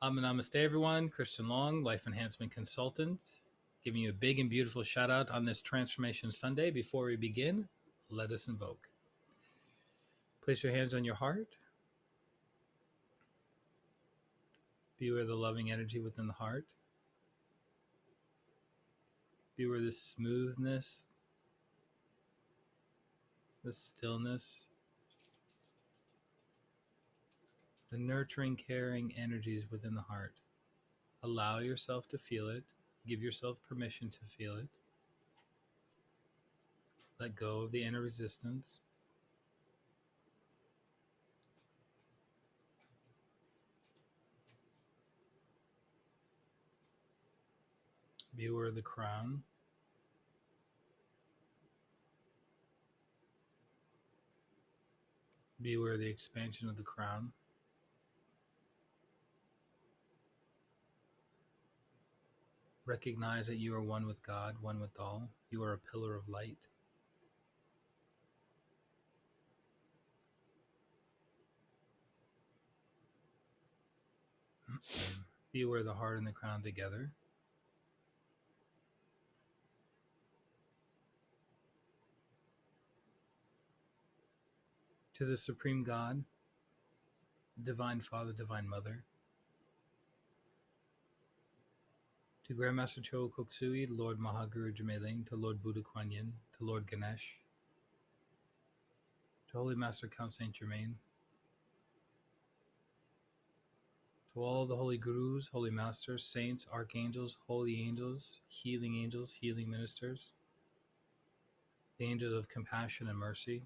Namaste, everyone. Christian Long, Life Enhancement Consultant, giving you a big and beautiful shout out on this Transformation Sunday. Before we begin, let us invoke. Place your hands on your heart. Be aware of the loving energy within the heart. Be aware of the smoothness, the stillness, the nurturing, caring energies within the heart. Allow yourself to feel it. Give yourself permission to feel it. Let go of the inner resistance. Be aware of the crown. Be aware of the expansion of the crown. Recognize that you are one with God, one with all. You are a pillar of light. Be aware of the heart and the crown together. To the Supreme God, Divine Father, Divine Mother. To Grandmaster Cho Koksui, Lord Mahaguru Jmeling, to Lord Buddha Kuan Yin, to Lord Ganesh, to Holy Master Count Saint Germain, to all the holy gurus, holy masters, saints, archangels, holy angels, healing ministers, the angels of compassion and mercy,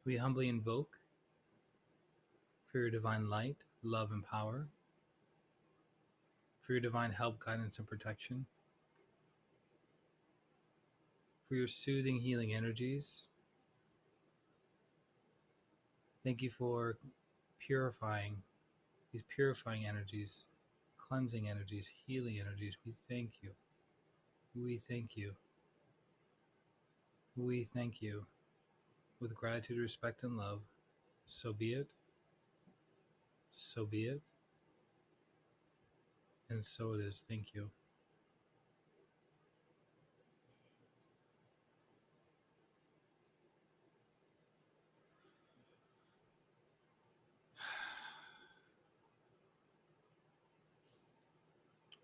we humbly invoke for your divine light, love, and power, for your divine help, guidance, and protection, for your soothing, healing energies. Thank you for purifying these purifying energies, cleansing energies, healing energies. We thank you. We thank you. We thank you. With gratitude, respect, and love, so be it. So be it. And so it is. Thank you.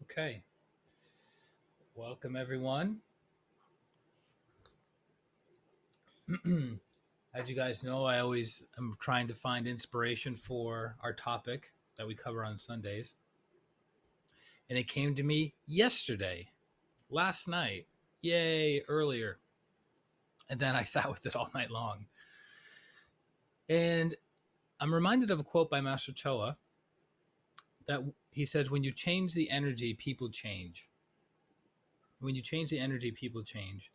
Okay. Welcome, everyone. As you guys know, I always am trying to find inspiration for our topic that we cover on Sundays. And it came to me yesterday, last night, yay, earlier. And then I sat with it all night long. And I'm reminded of a quote by Master Choa that he says, when you change the energy, people change. When you change the energy, people change.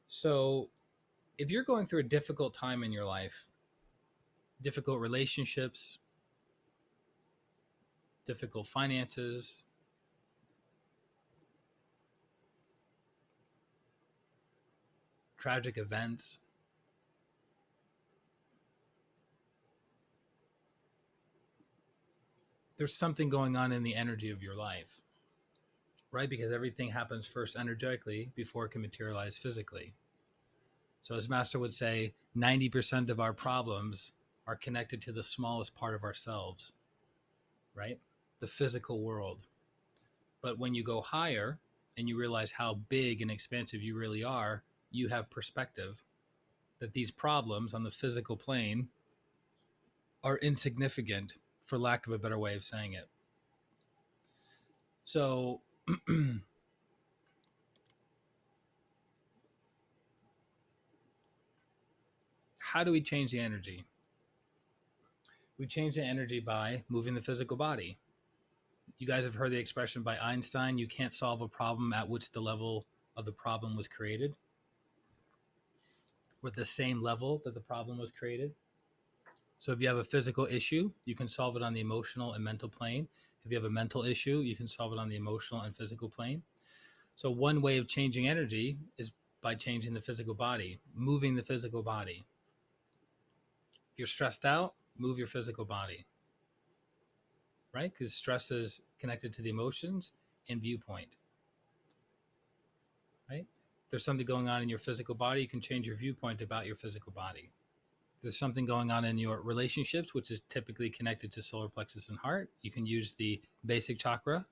So if you're going through a difficult time in your life, difficult relationships, difficult finances, tragic events, there's something going on in the energy of your life, right? Because everything happens first energetically before it can materialize physically. So as Master would say, 90% of our problems are connected to the smallest part of ourselves, right? The physical world. But when you go higher and you realize how big and expansive you really are, you have perspective that these problems on the physical plane are insignificant, for lack of a better way of saying it. So how do we change the energy? We change the energy by moving the physical body. You guys have heard the expression by Einstein, you can't solve a problem at which the level of the problem was created, with the same level that the problem was created. So if you have a physical issue, you can solve it on the emotional and mental plane. If you have a mental issue, you can solve it on the emotional and physical plane. So one way of changing energy is by changing the physical body, moving the physical body. If you're stressed out, move your physical body, right? Because stress is connected to the emotions and viewpoint, right? If there's something going on in your physical body, you can change your viewpoint about your physical body. If there's something going on in your relationships, which is typically connected to solar plexus and heart, you can use the basic chakra,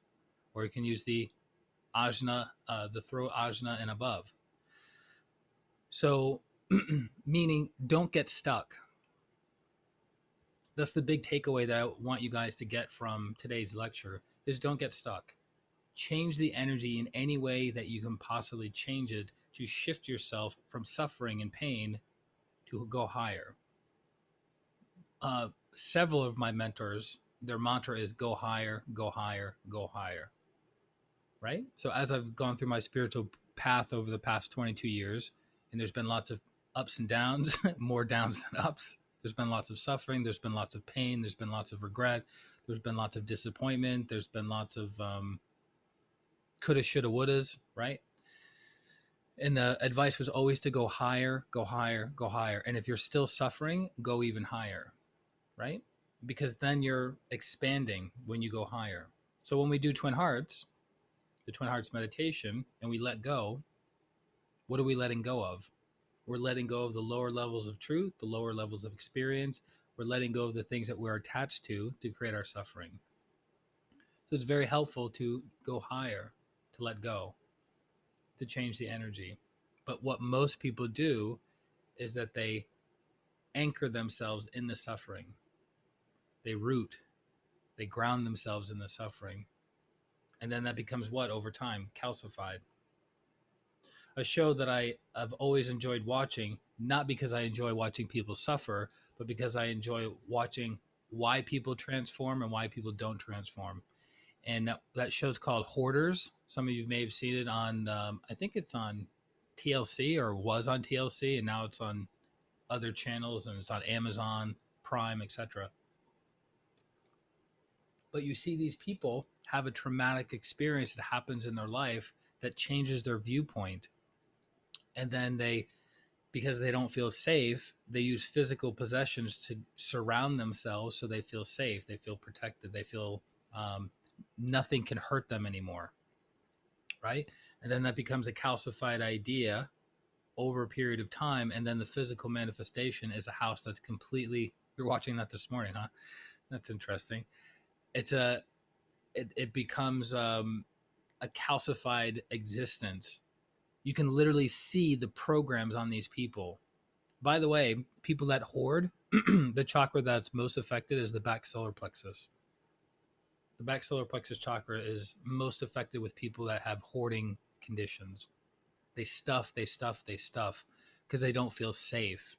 or you can use the ajna, the throat ajna and above. So, meaning don't get stuck. That's the big takeaway that I want you guys to get from today's lecture is don't get stuck. Change the energy in any way that you can possibly change it to shift yourself from suffering and pain to go higher. Several of my mentors, their mantra is go higher, go higher, go higher. Right? So as I've gone through my spiritual path over the past 22 years, and there's been lots of ups and downs, more downs than ups. There's been lots of suffering. There's been lots of pain. There's been lots of regret. There's been lots of disappointment. There's been lots of coulda, shoulda, wouldas, right? And the advice was always to go higher, go higher, go higher. And if you're still suffering, go even higher, right? Because then you're expanding when you go higher. So when we do Twin Hearts, the Twin Hearts meditation, and we let go, what are we letting go of? We're letting go of the lower levels of truth, the lower levels of experience. We're letting go of the things that we're attached to create our suffering. So it's very helpful to go higher, to let go, to change the energy. But what most people do is that they anchor themselves in the suffering. They root, they ground themselves in the suffering. And then that becomes what over time? Calcified. A show that I have always enjoyed watching, not because I enjoy watching people suffer, but because I enjoy watching why people transform and why people don't transform. And that show's called Hoarders. Some of you may have seen it on, I think it's on TLC or was on TLC, and now it's on other channels and it's on Amazon Prime, etc. But you see these people have a traumatic experience that happens in their life that changes their viewpoint. And then they, because they don't feel safe, they use physical possessions to surround themselves so they feel safe, they feel protected, they feel nothing can hurt them anymore, right? And then that becomes a calcified idea over a period of time, and then the physical manifestation is a house that's completely, you're watching that this morning, huh? That's interesting. It becomes a calcified existence. You can literally see the programs on these people. By the way, people that hoard, the chakra that's most affected is the back solar plexus. The back solar plexus chakra is most affected with people that have hoarding conditions. They stuff because they don't feel safe.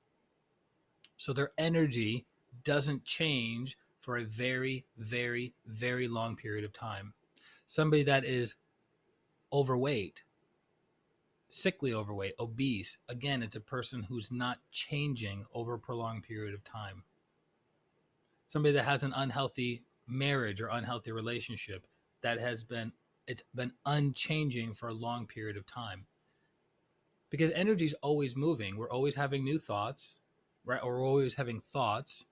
So their energy doesn't change for a very, very, very long period of time. Somebody that is overweight, sickly overweight, obese, again, it's a person who's not changing over a prolonged period of time. Somebody that has an unhealthy marriage or unhealthy relationship that it's been unchanging for a long period of time. Because energy is always moving. We're always having new thoughts, right? Or we're always having thoughts,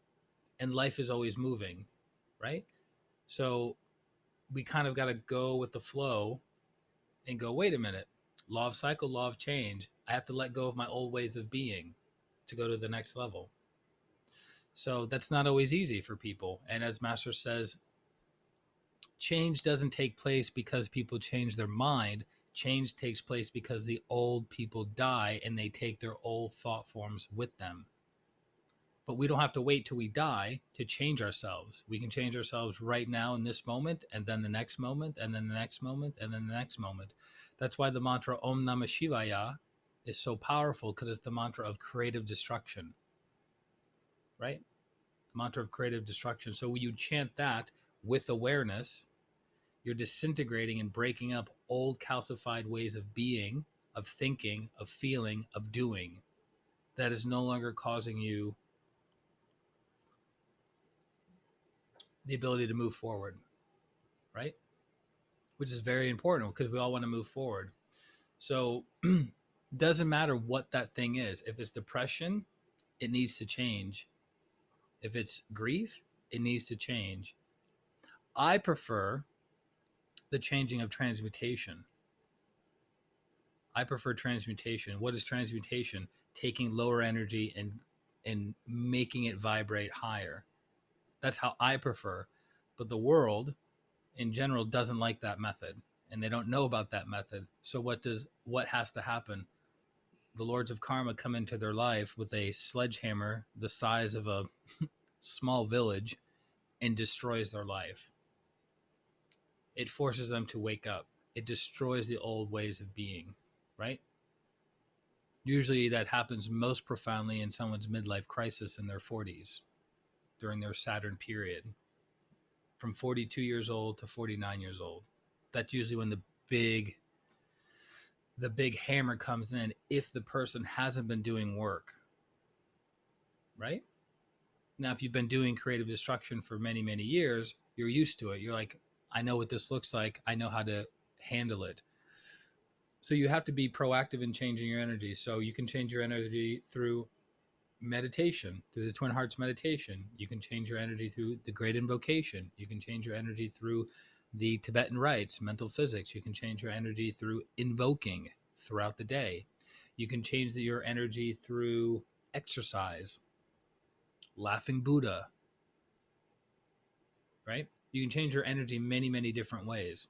and life is always moving, right? So we kind of got to go with the flow and go, wait a minute, law of cycle, law of change. I have to let go of my old ways of being to go to the next level. So that's not always easy for people. And as Master says, change doesn't take place because people change their mind. Change takes place because the old people die and they take their old thought forms with them. But we don't have to wait till we die to change ourselves. We can change ourselves right now in this moment, and then the next moment, and then the next moment, and then the next moment. That's why the mantra Om Namah Shivaya is so powerful, because it's the mantra of creative destruction, right? The mantra of creative destruction. So when you chant that with awareness, you're disintegrating and breaking up old calcified ways of being, of thinking, of feeling, of doing, that is no longer causing you the ability to move forward, right? Which is very important because we all want to move forward. So doesn't matter what that thing is. If it's depression, it needs to change. If it's grief, it needs to change. I prefer the changing of transmutation. I prefer transmutation. What is transmutation? Taking lower energy and making it vibrate higher. That's how I prefer. But the world in general doesn't like that method, and they don't know about that method. So what has to happen? The lords of karma come into their life with a sledgehammer the size of a small village and destroys their life. It forces them to wake up. It destroys the old ways of being, right? Usually that happens most profoundly in someone's midlife crisis in their 40s during their Saturn period, from 42 years old to 49 years old. That's usually when the big hammer comes in if the person hasn't been doing work, right? Now, if you've been doing creative destruction for many, many years, you're used to it. You're like, I know what this looks like. I know how to handle it. So you have to be proactive in changing your energy. So you can change your energy through meditation, through the Twin Hearts meditation. You can change your energy through the Great Invocation. You can change your energy through the Tibetan rites, mental physics. You can change your energy through invoking throughout the day. You can change your energy through exercise, laughing Buddha, right? You can change your energy many, many different ways.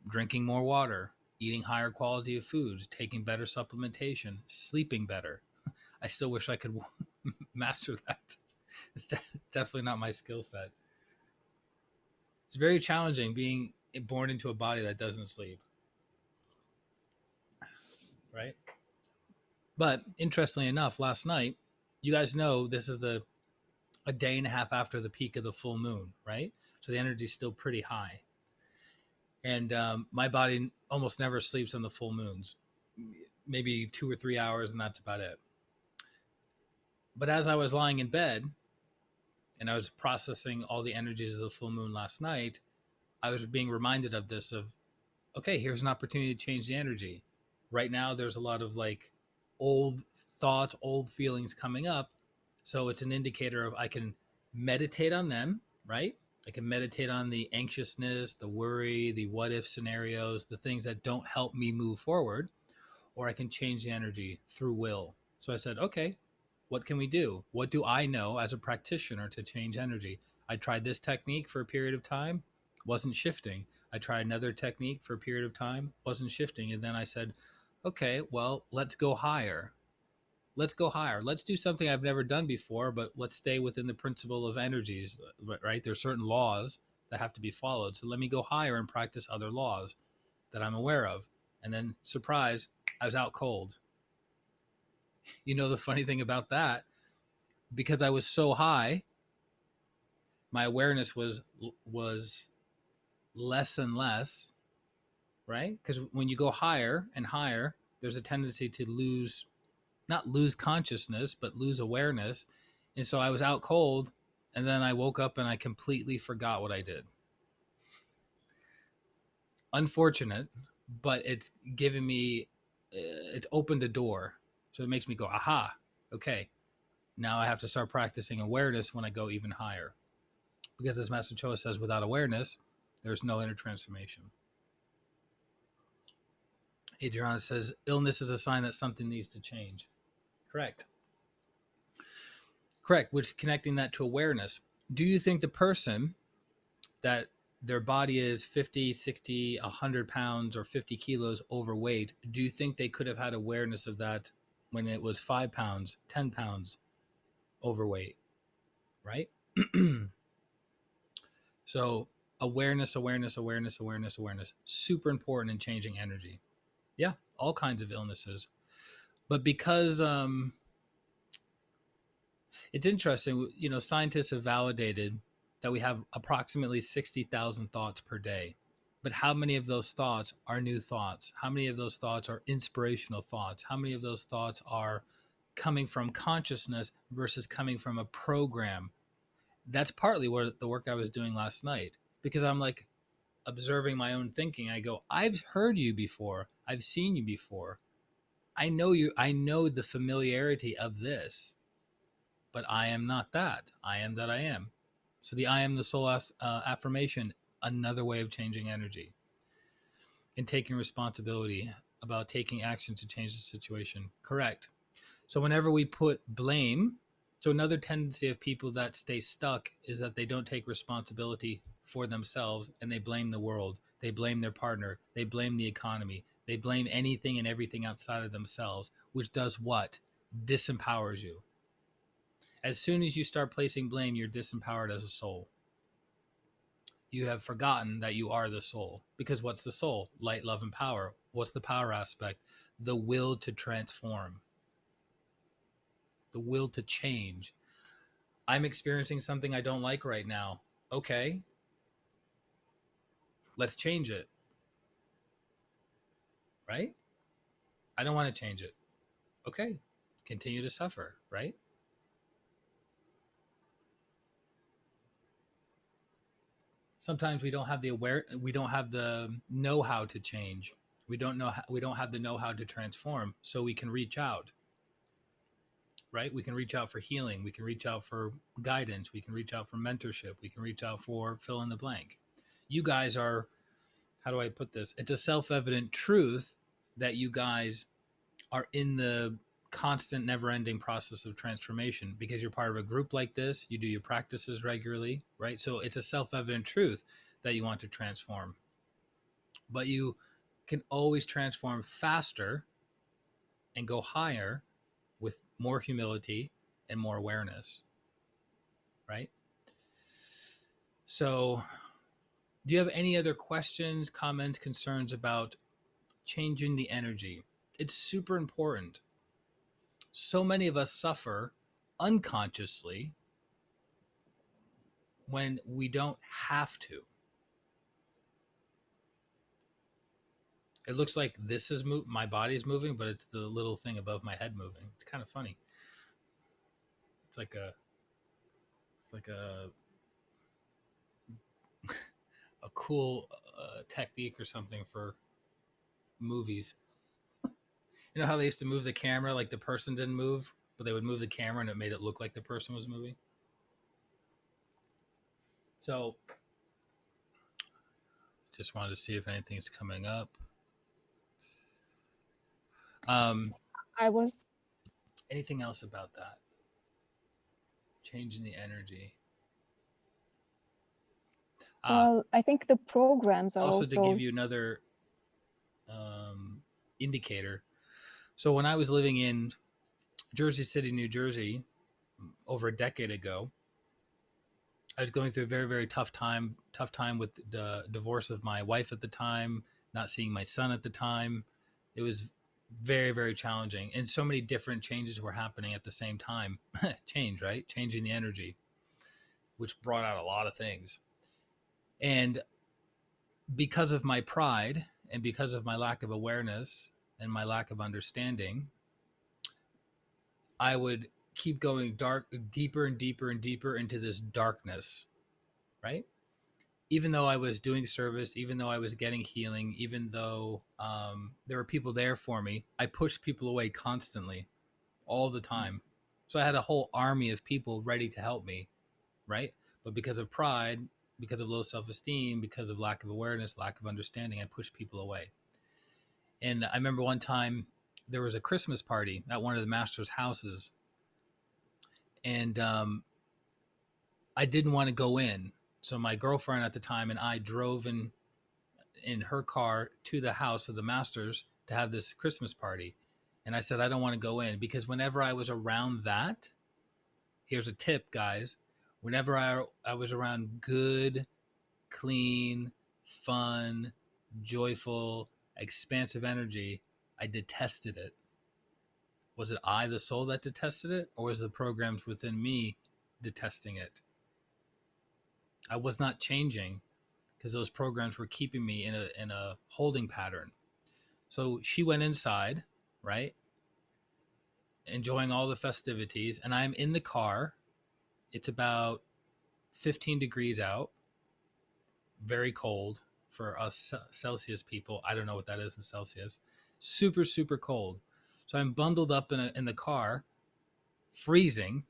Drinking more water, eating higher quality of foods, taking better supplementation, sleeping better. I still wish I could master that. It's definitely not my skill set. It's very challenging being born into a body that doesn't sleep, right? But interestingly enough, last night, you guys know this is a day and a half after the peak of the full moon, right? So the energy is still pretty high. And my body almost never sleeps on the full moons, maybe 2 or 3 hours, and that's about it. But as I was lying in bed and I was processing all the energies of the full moon last night, I was being reminded of this, of, okay, here's an opportunity to change the energy. Right now, there's a lot of like old thoughts, old feelings coming up. So it's an indicator of I can meditate on them, right? I can meditate on the anxiousness, the worry, the what if scenarios, the things that don't help me move forward, or I can change the energy through will. So I said, okay, what can we do? What do I know as a practitioner to change energy? I tried this technique for a period of time, wasn't shifting. I tried another technique for a period of time, wasn't shifting. And then I said, okay, well, let's go higher. Let's go higher. Let's do something I've never done before, but let's stay within the principle of energies, right? There's certain laws that have to be followed. So let me go higher and practice other laws that I'm aware of. And then, surprise, I was out cold. You know, the funny thing about that, because I was so high, my awareness was less and less, right? Because when you go higher and higher, there's a tendency to not lose consciousness, but lose awareness. And so I was out cold, and then I woke up and I completely forgot what I did. Unfortunate, but it's given me, it's opened a door. So it makes me go, aha, okay. Now I have to start practicing awareness when I go even higher. Because as Master Choa says, without awareness, there's no inner transformation. Adriana says, illness is a sign that something needs to change. Correct. Which is connecting that to awareness. Do you think the person that their body is 50, 60, 100 pounds or 50 kilos overweight, do you think they could have had awareness of that when it was 5 pounds, 10 pounds overweight, right? So awareness, super important in changing energy. Yeah, all kinds of illnesses. But because it's interesting, you know, scientists have validated that we have approximately 60,000 thoughts per day. But how many of those thoughts are new thoughts? How many of those thoughts are inspirational thoughts? How many of those thoughts are coming from consciousness versus coming from a program? That's partly what the work I was doing last night, because I'm like observing my own thinking. I go, I've heard you before. I've seen you before. I know you. I know the familiarity of this, but I am not that. I am that I am. So the I am the soul affirmation, another way of changing energy and taking responsibility about taking action to change the situation. Correct. So whenever we put blame, so another tendency of people that stay stuck is that they don't take responsibility for themselves and they blame the world. They blame their partner. They blame the economy. They blame anything and everything outside of themselves, which does what? Disempowers you. As soon as you start placing blame, you're disempowered as a soul. You have forgotten that you are the soul. Because what's the soul? Light, love, and power. What's the power aspect? The will to transform, the will to change. I'm experiencing something I don't like right now. Okay, let's change it, right? I don't want to change it. Okay, continue to suffer, right? Sometimes we don't have the know-how to change. We don't have the know-how to transform, so we can reach out, right? We can reach out for healing, we can reach out for guidance, we can reach out for mentorship, we can reach out for fill in the blank. You guys are, how do I put this? It's a self-evident truth that you guys are in the constant never-ending process of transformation because you're part of a group like this, you do your practices regularly, right? So it's a self-evident truth that you want to transform, but you can always transform faster and go higher with more humility and more awareness, right? So do you have any other questions, comments, concerns about changing the energy? It's super important. So many of us suffer unconsciously when we don't have to. It looks like this is my body is moving, but it's the little thing above my head moving. It's kind of funny. It's like a a cool technique or something for movies. You know how they used to move the camera like the person didn't move, but they would move the camera and it made it look like the person was moving. So just wanted to see if anything's coming up. I was Anything else about that? Changing the energy. well, I think the programs are Also, to also give you another indicator. So when I was living in Jersey City, New Jersey, over a decade ago, I was going through a very, very tough time with the divorce of my wife at the time, not seeing my son at the time. It was very, very challenging. And so many different changes were happening at the same time. Change, right? Changing the energy, which brought out a lot of things. And because of my pride and because of my lack of awareness and my lack of understanding, I would keep going deeper and deeper and deeper into this darkness, right? Even though I was doing service, even though I was getting healing, even though there were people there for me, I pushed people away constantly, all the time. So I had a whole army of people ready to help me, right? But because of pride, because of low self-esteem, because of lack of awareness, lack of understanding, I pushed people away. And I remember one time there was a Christmas party at one of the master's houses, and I didn't want to go in. So my girlfriend at the time and I drove in her car to the house of the masters to have this Christmas party. And I said, I don't want to go in because whenever I was around that, here's a tip, guys. Whenever I was around good, clean, fun, joyful, expansive energy, I detested it. Was it I, the soul, that detested it? Or was the programs within me detesting it? I was not changing because those programs were keeping me in a holding pattern. So she went inside, right? Enjoying all the festivities. And I'm in the car. It's about 15 degrees out, very cold for us Celsius people. I don't know what that is in Celsius. Super, super cold. So I'm bundled up in the car, freezing,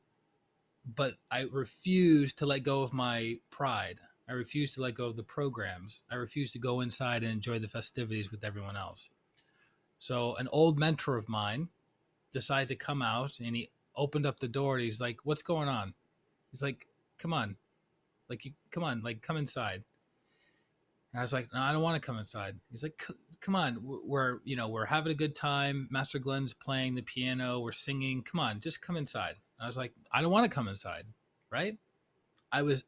but I refuse to let go of my pride. I refuse to let go of the programs. I refuse to go inside and enjoy the festivities with everyone else. So an old mentor of mine decided to come out, and he opened up the door, and he's like, "What's going on?" He's like, "Come on, come on, like come inside." And I was like, "No, I don't want to come inside." He's like, "Come on, we're having a good time. Master Glenn's playing the piano. We're singing. Come on, just come inside." And I was like, "I don't want to come inside." Right? I was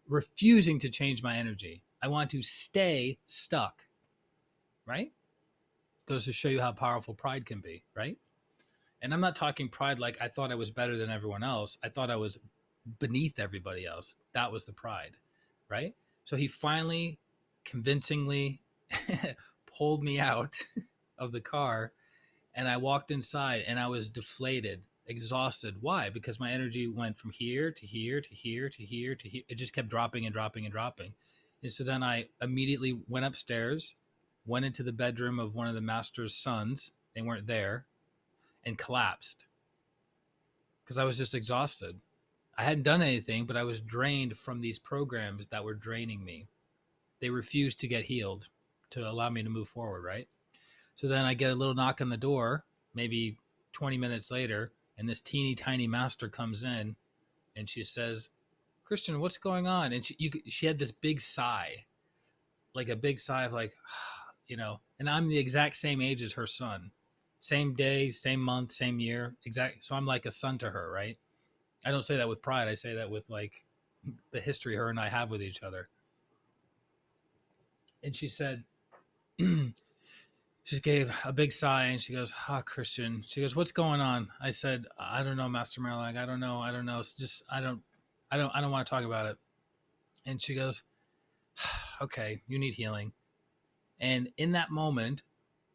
refusing to change my energy. I want to stay stuck. Right? Goes to show you how powerful pride can be. Right? And I'm not talking pride like I thought I was better than everyone else. I thought I was beneath everybody else. That was the pride. Right? So he finally convincingly pulled me out of the car, and I walked inside, and I was deflated, exhausted. Why? Because my energy went from here to here to here to here to here. It just kept dropping and dropping and dropping. And so then I immediately went upstairs, went into the bedroom of one of the master's sons. They weren't there, and collapsed because I was just exhausted. I hadn't done anything, but I was drained from these programs that were draining me. They refused to get healed to allow me to move forward, right? So then I get a little knock on the door, maybe 20 minutes later, and this teeny tiny master comes in, and she says, "Christian, what's going on?" And she had this big sigh, like a big sigh of like, and I'm the exact same age as her son. Same day, same month, same year, exact. So I'm like a son to her, right? I don't say that with pride. I say that with like the history her and I have with each other. And she said, she gave a big sigh, and she goes, Christian. She goes, "What's going on?" I said, "I don't know, Master Marilag. I don't know. It's just, I don't want to talk about it." And she goes, "Okay, you need healing." And in that moment,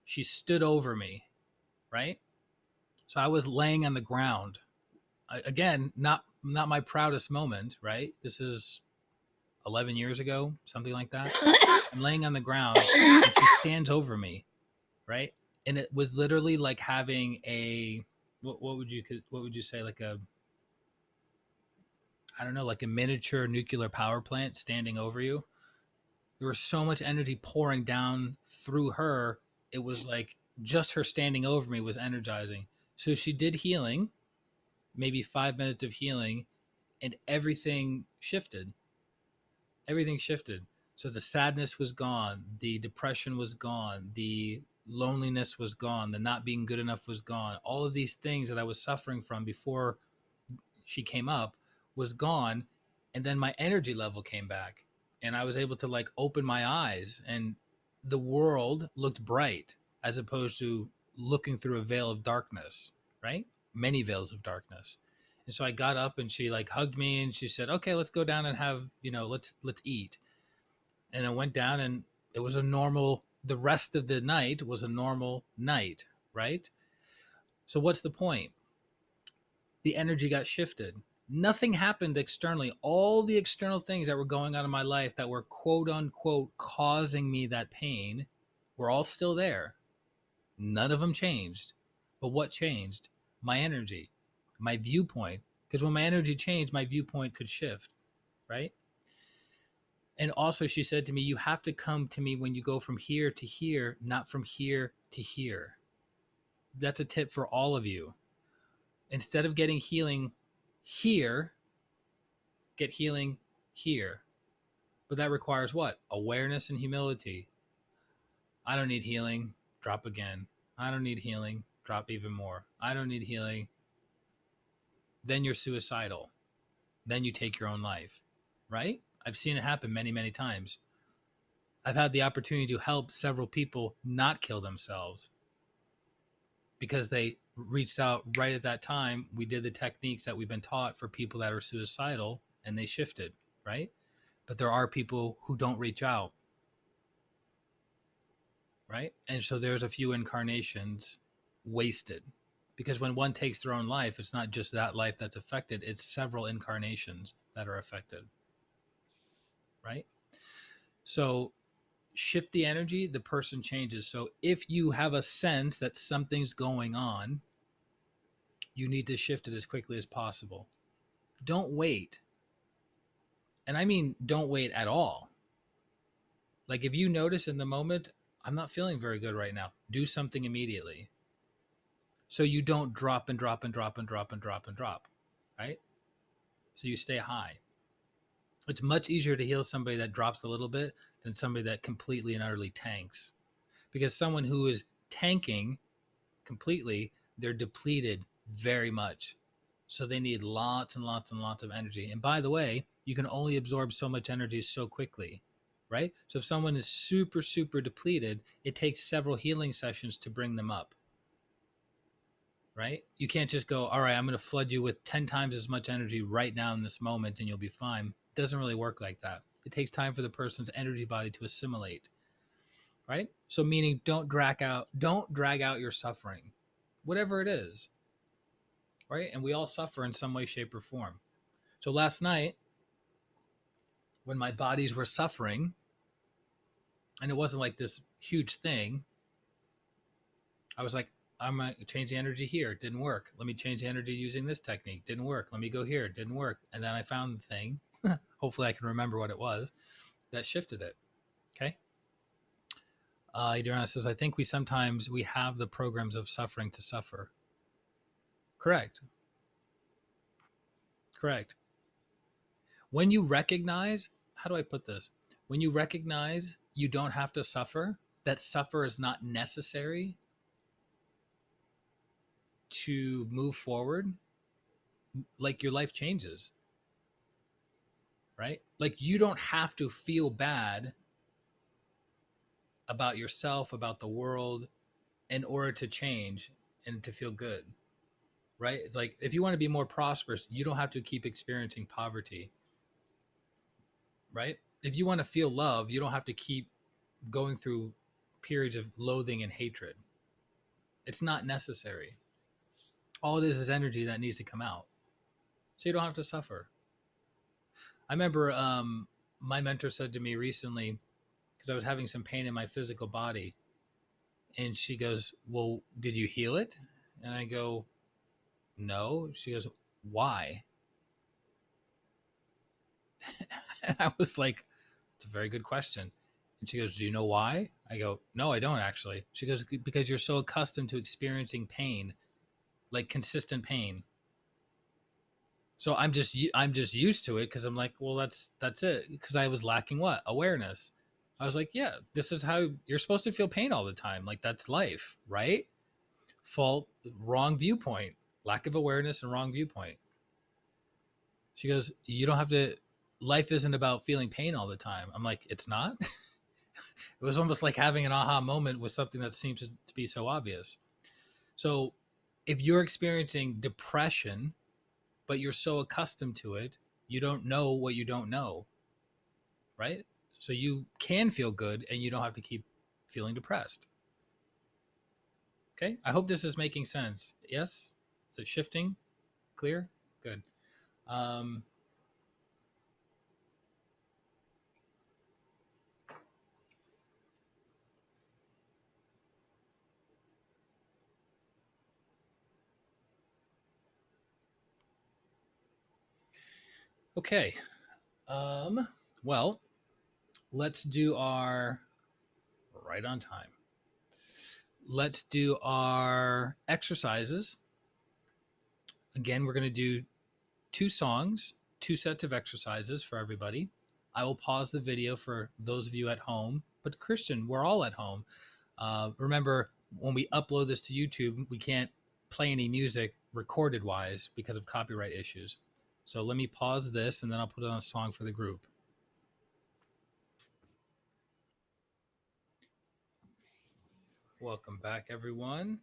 she stood over me, right? So I was laying on the ground. Again, not my proudest moment, right? This is 11 years ago, something like that. I'm laying on the ground, and she stands over me, right? And it was literally like having a what would you say, like a, I don't know, like a miniature nuclear power plant standing over you. There was so much energy pouring down through her. It was like just her standing over me was energizing. So she did healing, maybe 5 minutes of healing, and everything shifted. Everything shifted. So the sadness was gone, the depression was gone, the loneliness was gone, the not being good enough was gone. All of these things that I was suffering from before she came up was gone. And then my energy level came back, and I was able to like open my eyes, and the world looked bright as opposed to looking through a veil of darkness, right? Many veils of darkness. And so I got up, and she like hugged me, and she said, "Okay, let's go down and have, let's eat." And I went down, and it was a normal, the rest of the night was a normal night, right? So what's the point? The energy got shifted. Nothing happened externally. All the external things that were going on in my life that were quote unquote causing me that pain were all still there. None of them changed. But what changed? My energy, my viewpoint. Because when my energy changed, my viewpoint could shift, right? And also, she said to me, "You have to come to me when you go from here to here, not from here to here." That's a tip for all of you. Instead of getting healing here, get healing here. But that requires what? Awareness and humility. I don't need healing. Drop again. I don't need healing. Drop even more. I don't need healing. Then you're suicidal. Then you take your own life, right? I've seen it happen many, many times. I've had the opportunity to help several people not kill themselves because they reached out right at that time. We did the techniques that we've been taught for people that are suicidal, and they shifted, right? But there are people who don't reach out, right? And so there's a few incarnations wasted, because when one takes their own life, it's not just that life that's affected, it's several incarnations that are affected, right? So shift the energy, the person changes. So if you have a sense that something's going on, you need to shift it as quickly as possible. don't wait. And I mean, don't wait at all. Like if you notice in the moment, I'm not feeling very good right now, do something immediately. So you don't drop and drop and drop and drop and drop and drop, right? So you stay high. It's much easier to heal somebody that drops a little bit than somebody that completely and utterly tanks. Because someone who is tanking completely, they're depleted very much. So they need lots and lots and lots of energy. And by the way, you can only absorb so much energy so quickly, right? So if someone is super, super depleted, it takes several healing sessions to bring them up, right? You can't just go, all right, I'm going to flood you with 10 times as much energy right now in this moment and you'll be fine. It doesn't really work like that. It takes time for the person's energy body to assimilate, right? So meaning don't drag out your suffering, whatever it is, right? And we all suffer in some way, shape, or form. So last night, when my bodies were suffering, and it wasn't like this huge thing, I was like, I'm going to change the energy here. It didn't work. Let me change the energy using this technique. Didn't work. Let me go here. It didn't work. And then I found the thing. Hopefully I can remember what it was that shifted it. Okay. Adriana says, I think we sometimes we have the programs of suffering to suffer. Correct. Correct. When you recognize, how do I put this? When you recognize you don't have to suffer, that suffer is not necessary to move forward, like your life changes, right? Like you don't have to feel bad about yourself, about the world in order to change and to feel good, right? It's like if you want to be more prosperous, you don't have to keep experiencing poverty, right? If you want to feel love, you don't have to keep going through periods of loathing and hatred. It's not necessary. All it is energy that needs to come out. So you don't have to suffer. I remember my mentor said to me recently, because I was having some pain in my physical body, and she goes, well, did you heal it? And I go, no. She goes, why? And I was like, it's a very good question. And she goes, do you know why? I go, no, I don't actually. She goes, because you're so accustomed to experiencing pain, like consistent pain. So I'm just used to it because I'm like, well, that's it. Because I was lacking what? Awareness. I was like, yeah, this is how you're supposed to feel pain all the time. Like that's life, right? Fault, wrong viewpoint, lack of awareness and wrong viewpoint. She goes, you don't have to, life isn't about feeling pain all the time. I'm like, it's not. It was almost like having an aha moment with something that seems to be so obvious. So if you're experiencing depression, but you're so accustomed to it, you don't know what you don't know, right? So you can feel good and you don't have to keep feeling depressed. Okay, I hope this is making sense. Yes? Is it shifting? Clear? Good. Okay. Well, let's do our right on time. Let's do our exercises. Again, we're going to do 2 songs, 2 sets of exercises for everybody. I will pause the video for those of you at home, but Christian, we're all at home. Remember, when we upload this to YouTube, we can't play any music recorded wise because of copyright issues. So let me pause this and then I'll put on a song for the group. Welcome back, everyone.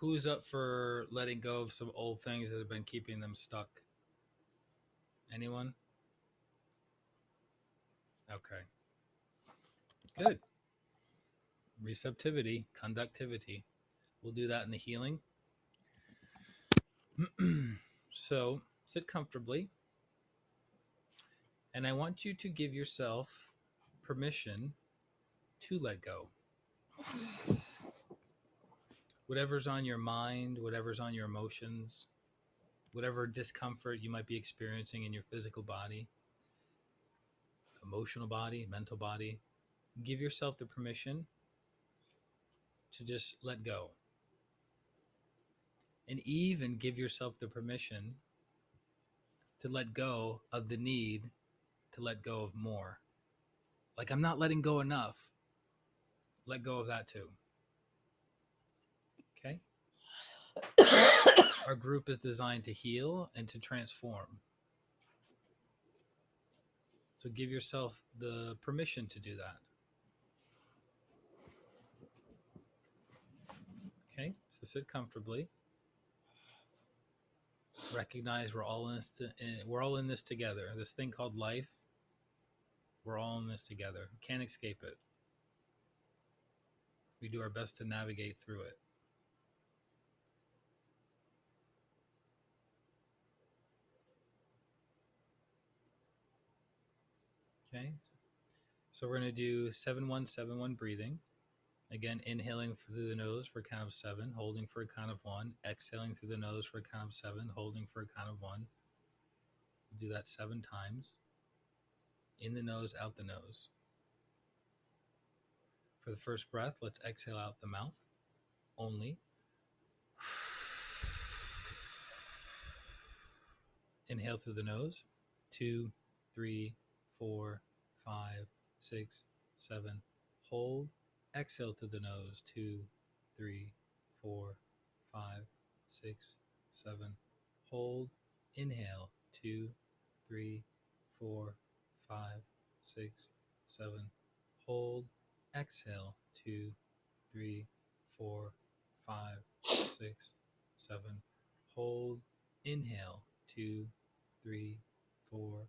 Who's up for letting go of some old things that have been keeping them stuck? Anyone? Okay. Good. Receptivity, conductivity. We'll do that in the healing. So sit comfortably. And I want you to give yourself permission to let go. Whatever's on your mind, whatever's on your emotions, whatever discomfort you might be experiencing in your physical body, emotional body, mental body, give yourself the permission to just let go. And even give yourself the permission to let go of the need to let go of more. Like, I'm not letting go enough. Let go of that too. Okay? Our group is designed to heal and to transform. So give yourself the permission to do that. Okay? So sit comfortably. Recognize we're all in this together. This thing called life, we're all in this together. Can't escape it. We do our best to navigate through it. Okay? So we're going to do 7-1-7-1 breathing. Again, inhaling through the nose for a count of 7, holding for a count of 1, exhaling through the nose for a count of 7, holding for a count of 1. We'll do that 7 times. In the nose, out the nose. For the first breath, let's exhale out the mouth only. Inhale through the nose. 2, 3, 4, 5, 6, 7. Hold. Exhale through the nose. 2, 3, 4, 5, 6, 7. Hold. Inhale. 2, 3, 4, 5, 6, 7. Hold. Exhale. 2, 3, 4, 5, 6, 7. Hold. Inhale. 2, 3, 4,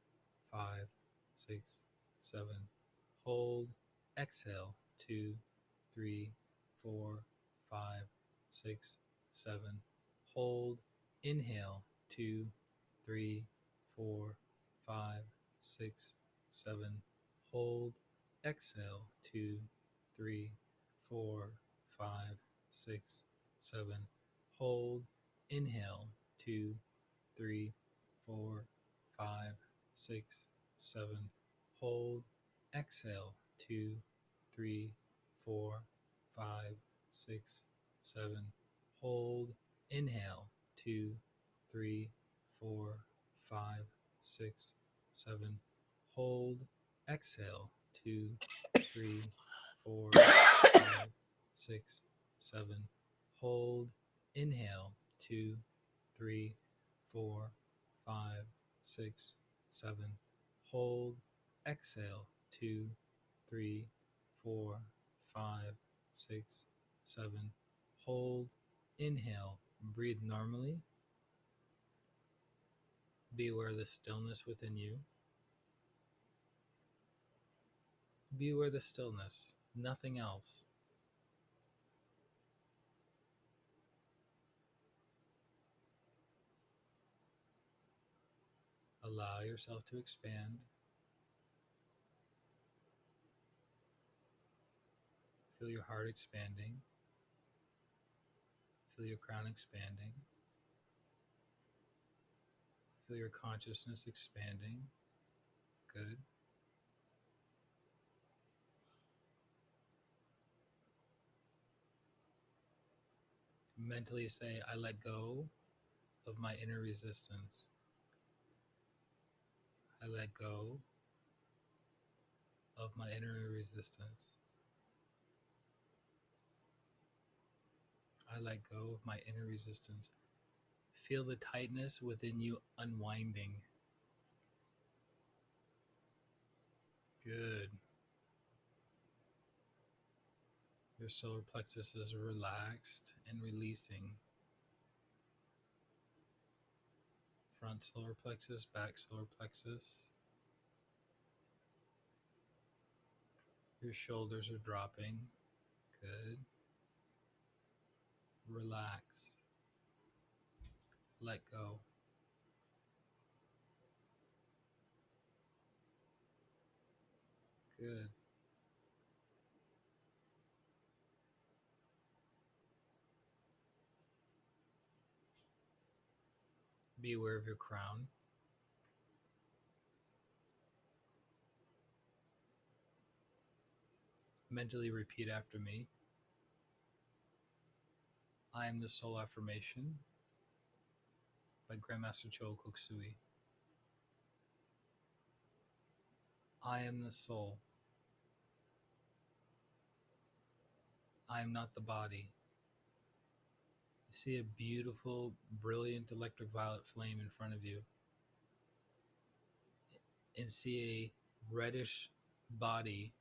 5, 6, 7. Hold. Exhale. 2, 3, 4, 5, 6, 7. Hold. Inhale. 2, 3, 4, 5, 6, 7. Hold. Exhale. 2, 3, 4, 5, 6, 7. Hold. Inhale. 2, 3, 4, 5, 6, 7. Hold. Exhale. 2, 3, 4, 5, 6, 7. Hold. Inhale. 2, 3, 4, 5, 6, 7. Hold. Exhale. 2, 3, 4, 5, 6, 7. Hold. Inhale. 2, 3, 4, 5, 6, 7. Hold. Exhale. 2, 3, 4, 5, 6, 7. Hold. Inhale. Breathe normally. Be aware of the stillness within you. Be aware of the stillness, nothing else. Allow yourself to expand. Feel your heart expanding. Feel your crown expanding. Feel your consciousness expanding. Good. Mentally say, I let go of my inner resistance. I let go of my inner resistance. I let go of my inner resistance. Feel the tightness within you unwinding. Good. Your solar plexus is relaxed and releasing. Front solar plexus, back solar plexus. Your shoulders are dropping. Good. Relax. Let go. Good. Be aware of your crown. Mentally repeat after me. I am the soul affirmation by Grandmaster Cho Koksui. I am the soul. I am not the body. You see a beautiful, brilliant electric violet flame in front of you, and see a reddish body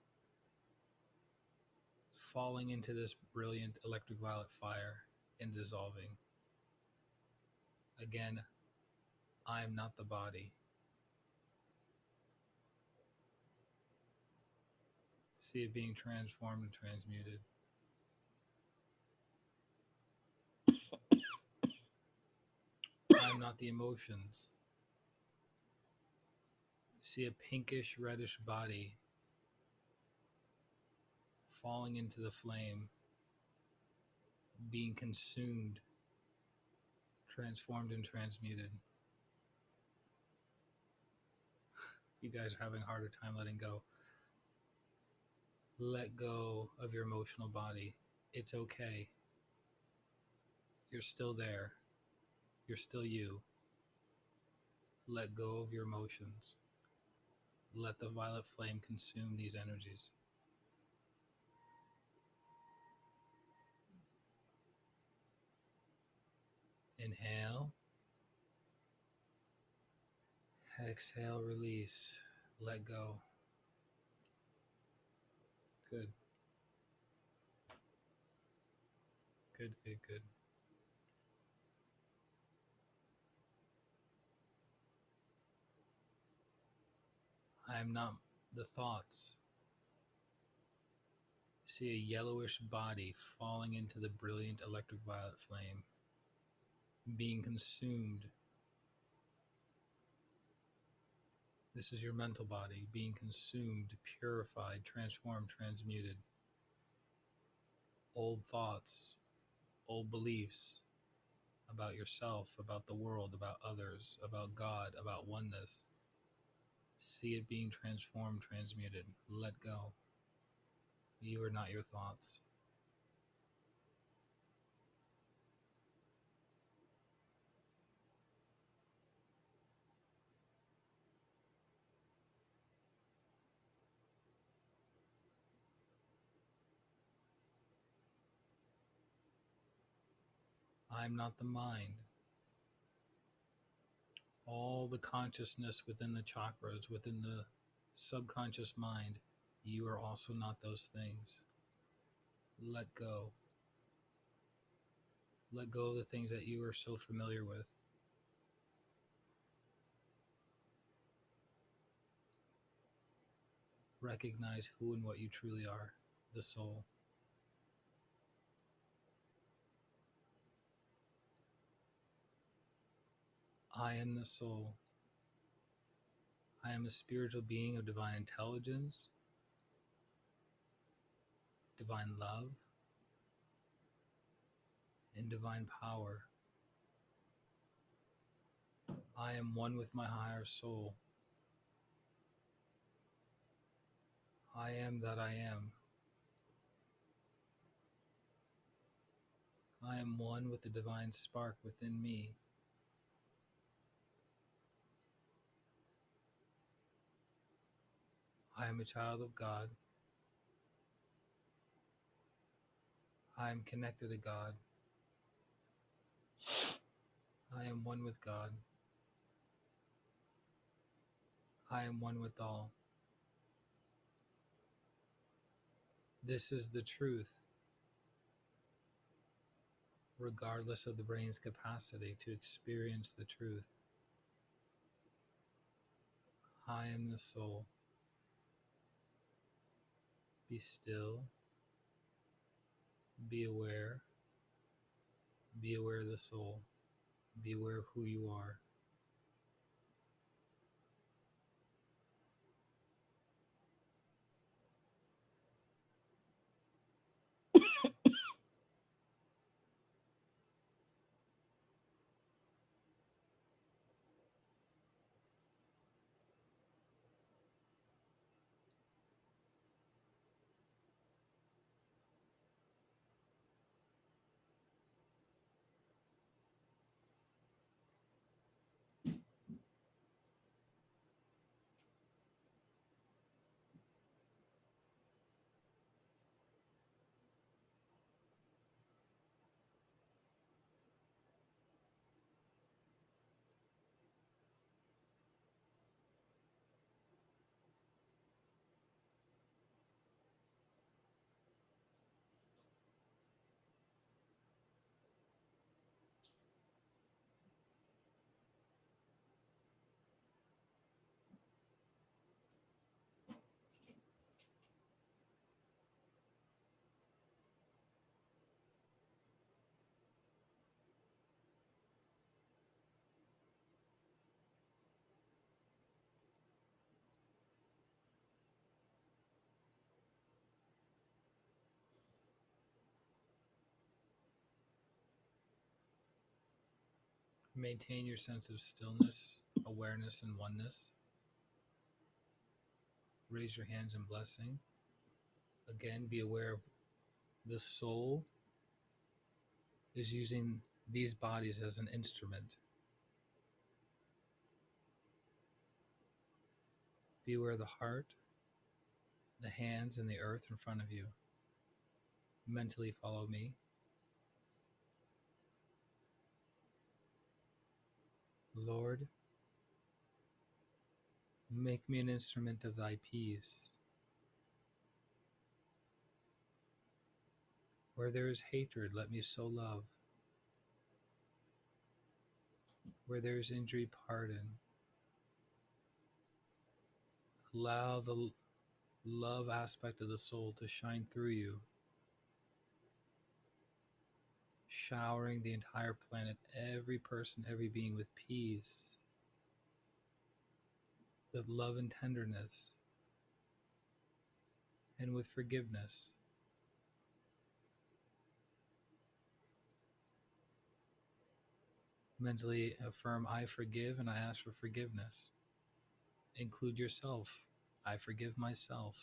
falling into this brilliant electric violet fire and dissolving. Again, I am not the body. See it being transformed and transmuted. I am not the emotions. See a pinkish reddish body falling into the flame, being consumed, transformed and transmuted. You guys are having a harder time letting go. Let go of your emotional body. It's okay. You're still there. You're still you. Let go of your emotions. Let the violet flame consume these energies. Inhale. Exhale, release. Let go. Good. Good, good, good. I am not the thoughts. See a yellowish body falling into the brilliant electric violet flame, being consumed. This is your mental body being consumed, purified, transformed, transmuted. Old thoughts, old beliefs about yourself, about the world, about others, about God, about oneness. See it being transformed, transmuted. Let go. You are not your thoughts. I am not the mind. All the consciousness within the chakras, within the subconscious mind, you are also not those things. Let go. Let go of the things that you are so familiar with. Recognize who and what you truly are, the soul. I am the soul. I am a spiritual being of divine intelligence, divine love, and divine power. I am one with my higher soul. I am that I am. I am one with the divine spark within me. I am a child of God. I am connected to God. I am one with God. I am one with all. This is the truth. regardless of the brain's capacity to experience the truth. I am the soul. Be still. Be aware. Be aware of the soul. Be aware of who you are. Maintain your sense of stillness, awareness, and oneness. Raise your hands in blessing. Again, be aware of the soul is using these bodies as an instrument. Be aware of the heart, the hands, and the earth in front of you. Mentally follow me. Lord, make me an instrument of thy peace. Where there is hatred, let me sow love. Where there is injury, pardon. Allow the love aspect of the soul to shine through you, showering the entire planet, every person, every being with peace, with love and tenderness, and with forgiveness. Mentally affirm, I forgive and I ask for forgiveness. Include yourself. I forgive myself.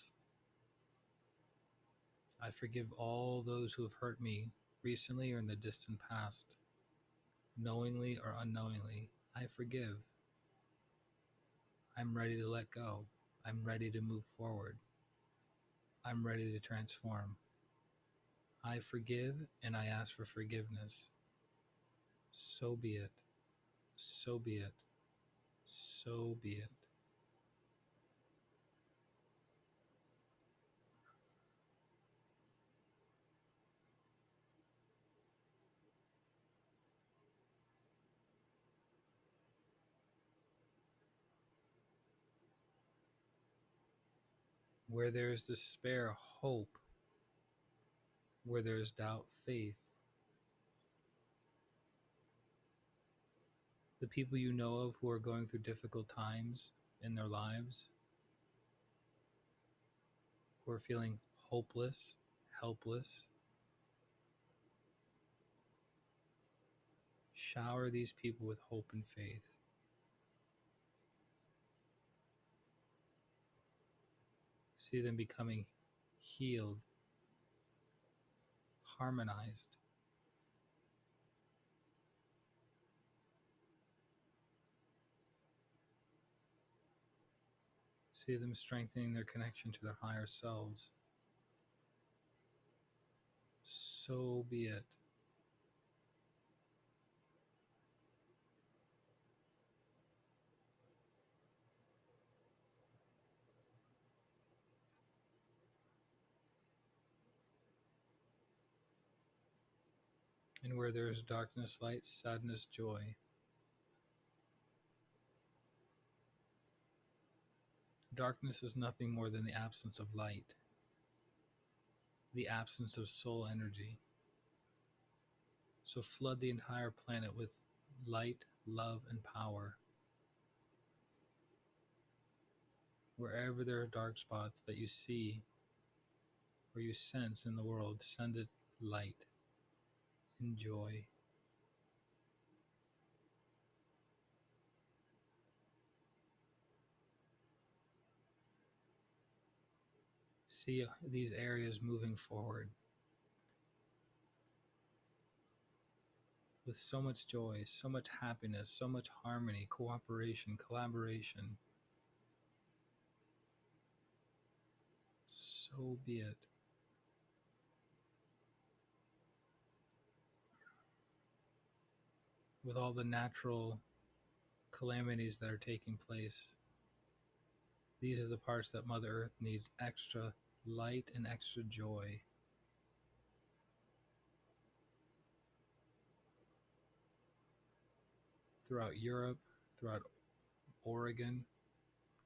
I forgive all those who have hurt me recently or in the distant past, knowingly or unknowingly. I forgive. I'm ready to let go. I'm ready to move forward. I'm ready to transform. I forgive and I ask for forgiveness. So be it. So be it. So be it. Where there is despair, hope. Where there is doubt, faith. The people you know of who are going through difficult times in their lives, who are feeling hopeless, helpless, shower these people with hope and faith. See them becoming healed, harmonized. See them strengthening their connection to their higher selves. So be it. And where there is darkness, light, sadness, joy. Darkness is nothing more than the absence of light, the absence of soul energy. So flood the entire planet with light, love, and power. Wherever there are dark spots that you see or you sense in the world, send it light and joy. See these areas moving forward with so much joy, so much happiness, so much harmony, cooperation, collaboration. So be it. With all the natural calamities that are taking place, these are the parts that Mother Earth needs extra light and extra joy. Throughout Europe, throughout Oregon,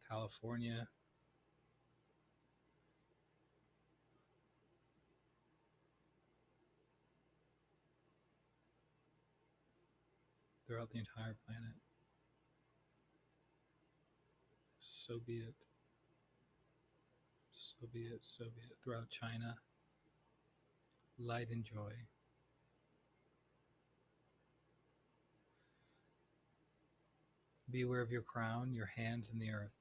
California, throughout the entire planet. So be it. So be it. So be it. Throughout China, light and joy. Be aware of your crown, your hands, and the earth.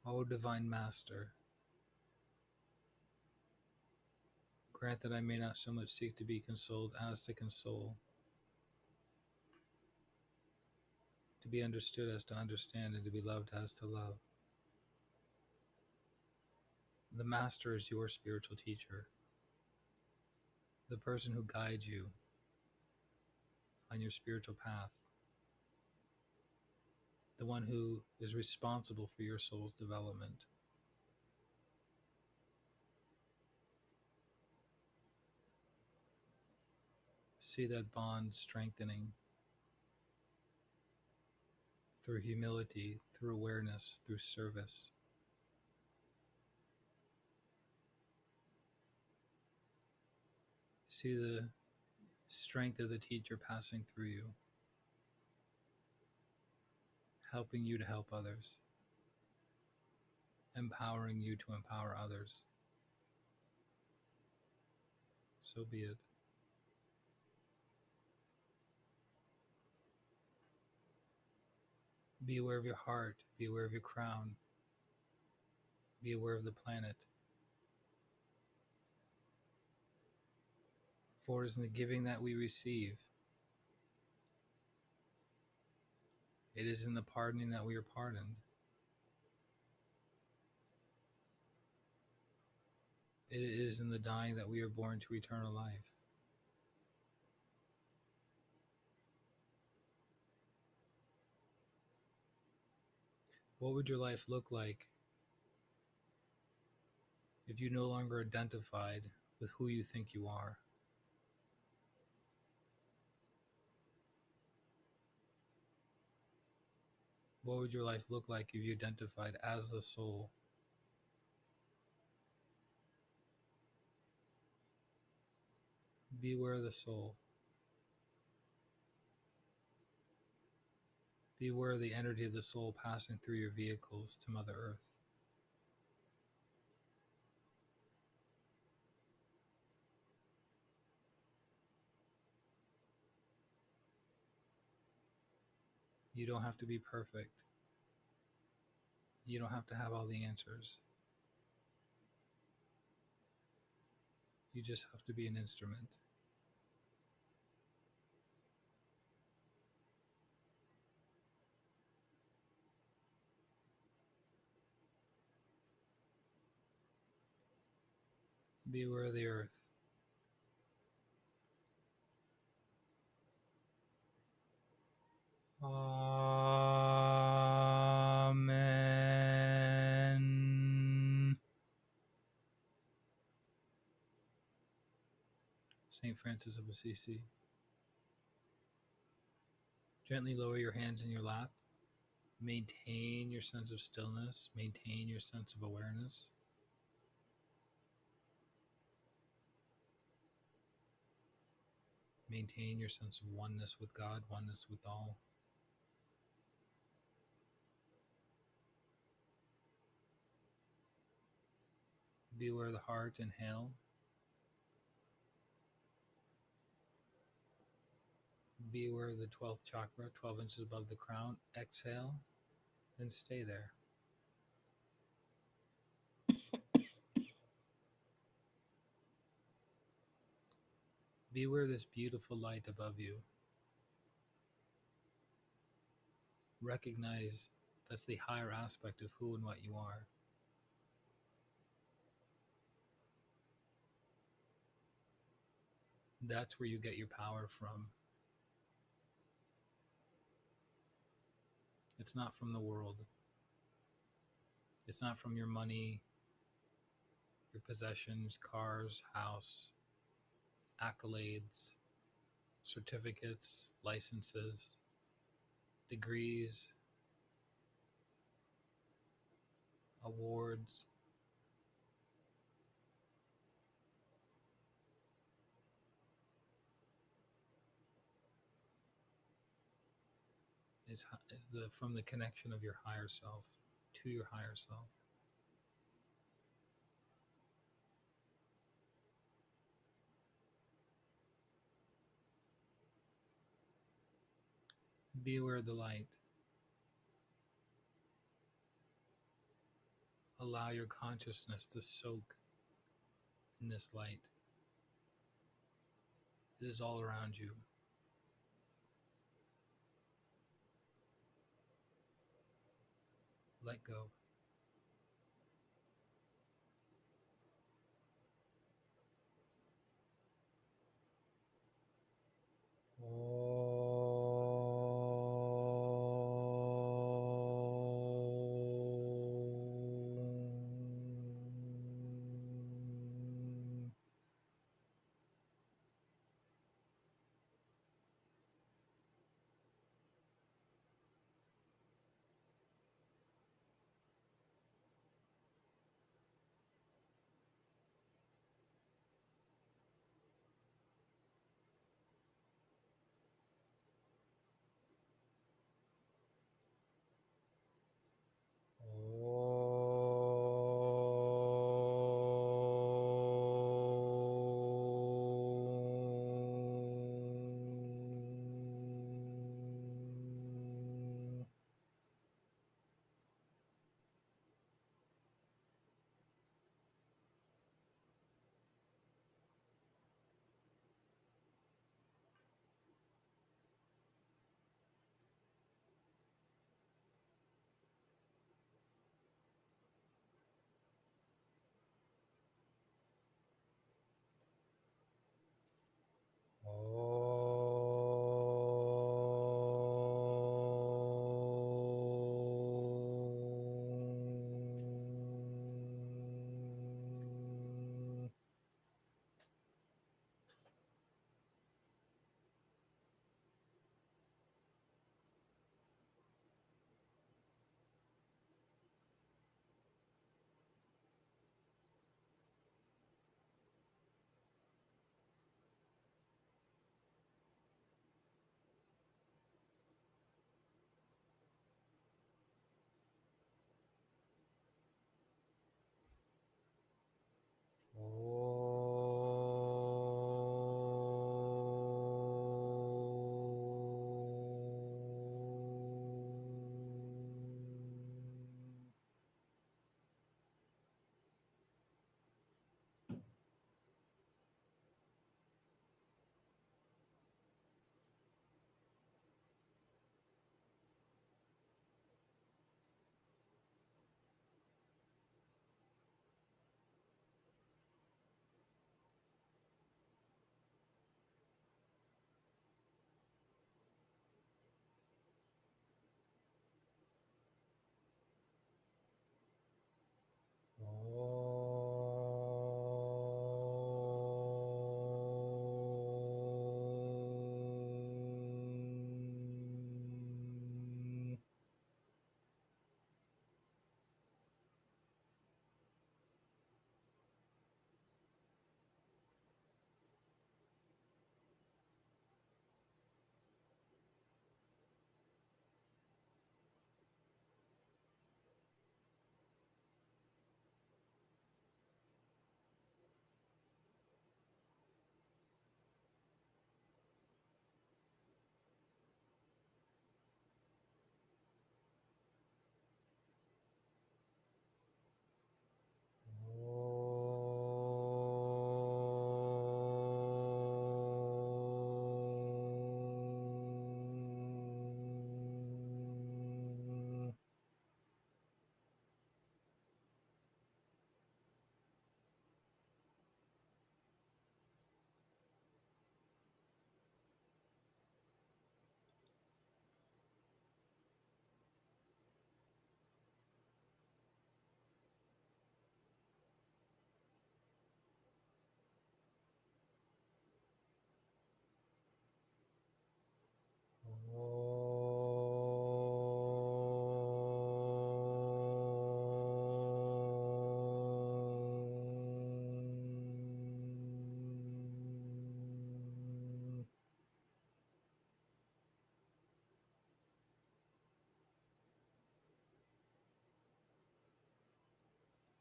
O Divine Master, grant that I may not so much seek to be consoled as to console, to be understood as to understand, and to be loved as to love. The Master is your spiritual teacher, the person who guides you on your spiritual path, the one who is responsible for your soul's development. See that bond strengthening through humility, through awareness, through service. See the strength of the teacher passing through you, helping you to help others, empowering you to empower others. So be it. Be aware of your heart, be aware of your crown, be aware of the planet. For it is in the giving that we receive. It is in the pardoning that we are pardoned. It is in the dying that we are born to eternal life. What would your life look like if you no longer identified with who you think you are? What would your life look like if you identified as the soul? Beware the soul. Beware the energy of the soul passing through your vehicles to Mother Earth. You don't have to be perfect. You don't have to have all the answers. You just have to be an instrument. Beware the earth. Amen. St. Francis of Assisi. Gently lower your hands in your lap. Maintain your sense of stillness. Maintain your sense of awareness. Maintain your sense of oneness with God, oneness with all. Be aware of the heart. Inhale. Be aware of the 12th chakra, 12 inches above the crown. Exhale and stay there. Be aware of this beautiful light above you. Recognize that's the higher aspect of who and what you are. That's where you get your power from. It's not from the world. It's not from your money, your possessions, cars, house, accolades, certificates, licenses, degrees, awards. Is from the connection of your higher self to your higher self. Be aware of the light. Allow your consciousness to soak in this light. It is all around you. Let go.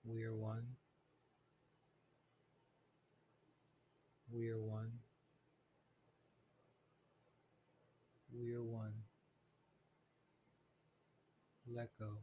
We are one. We are one. We are one. Let go.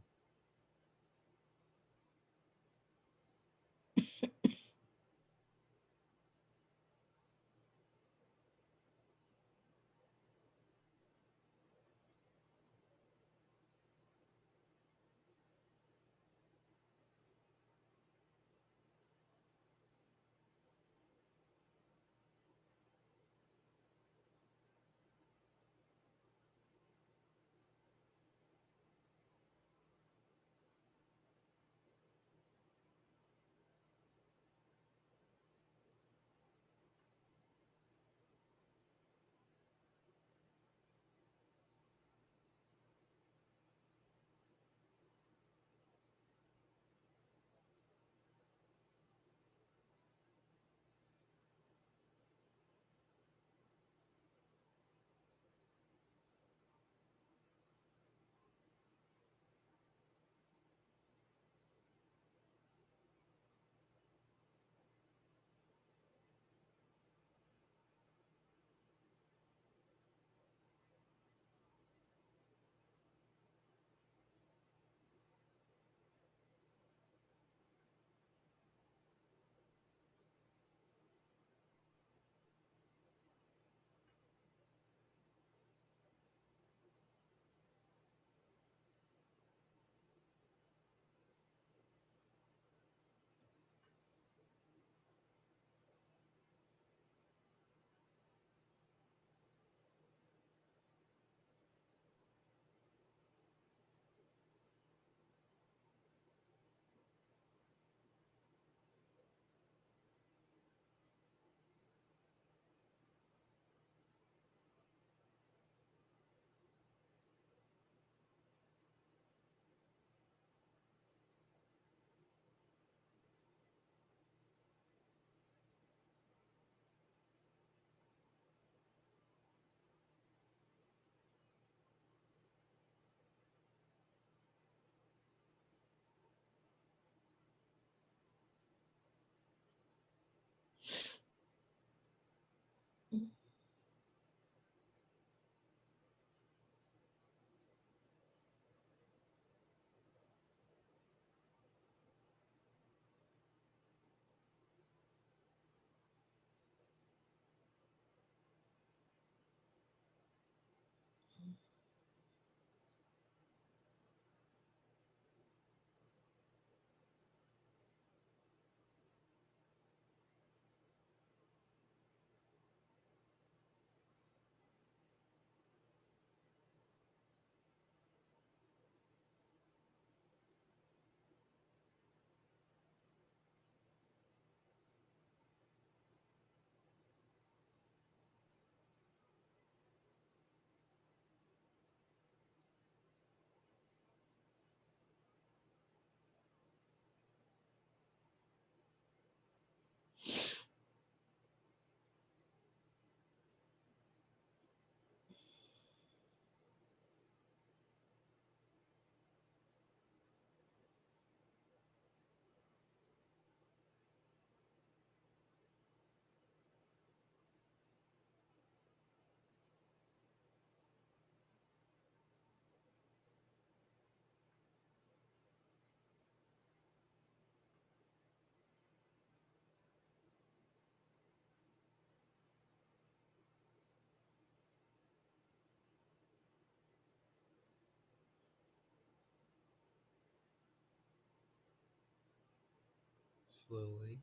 Slowly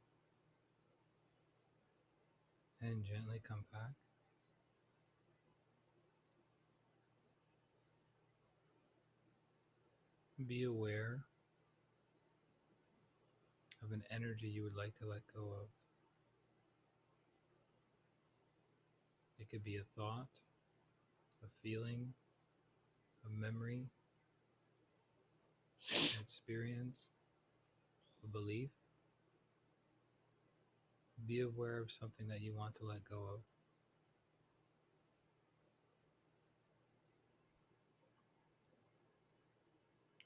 and gently come back. Be aware of an energy you would like to let go of. It could be a thought, a feeling, a memory, an experience, a belief. Be aware of something that you want to let go of.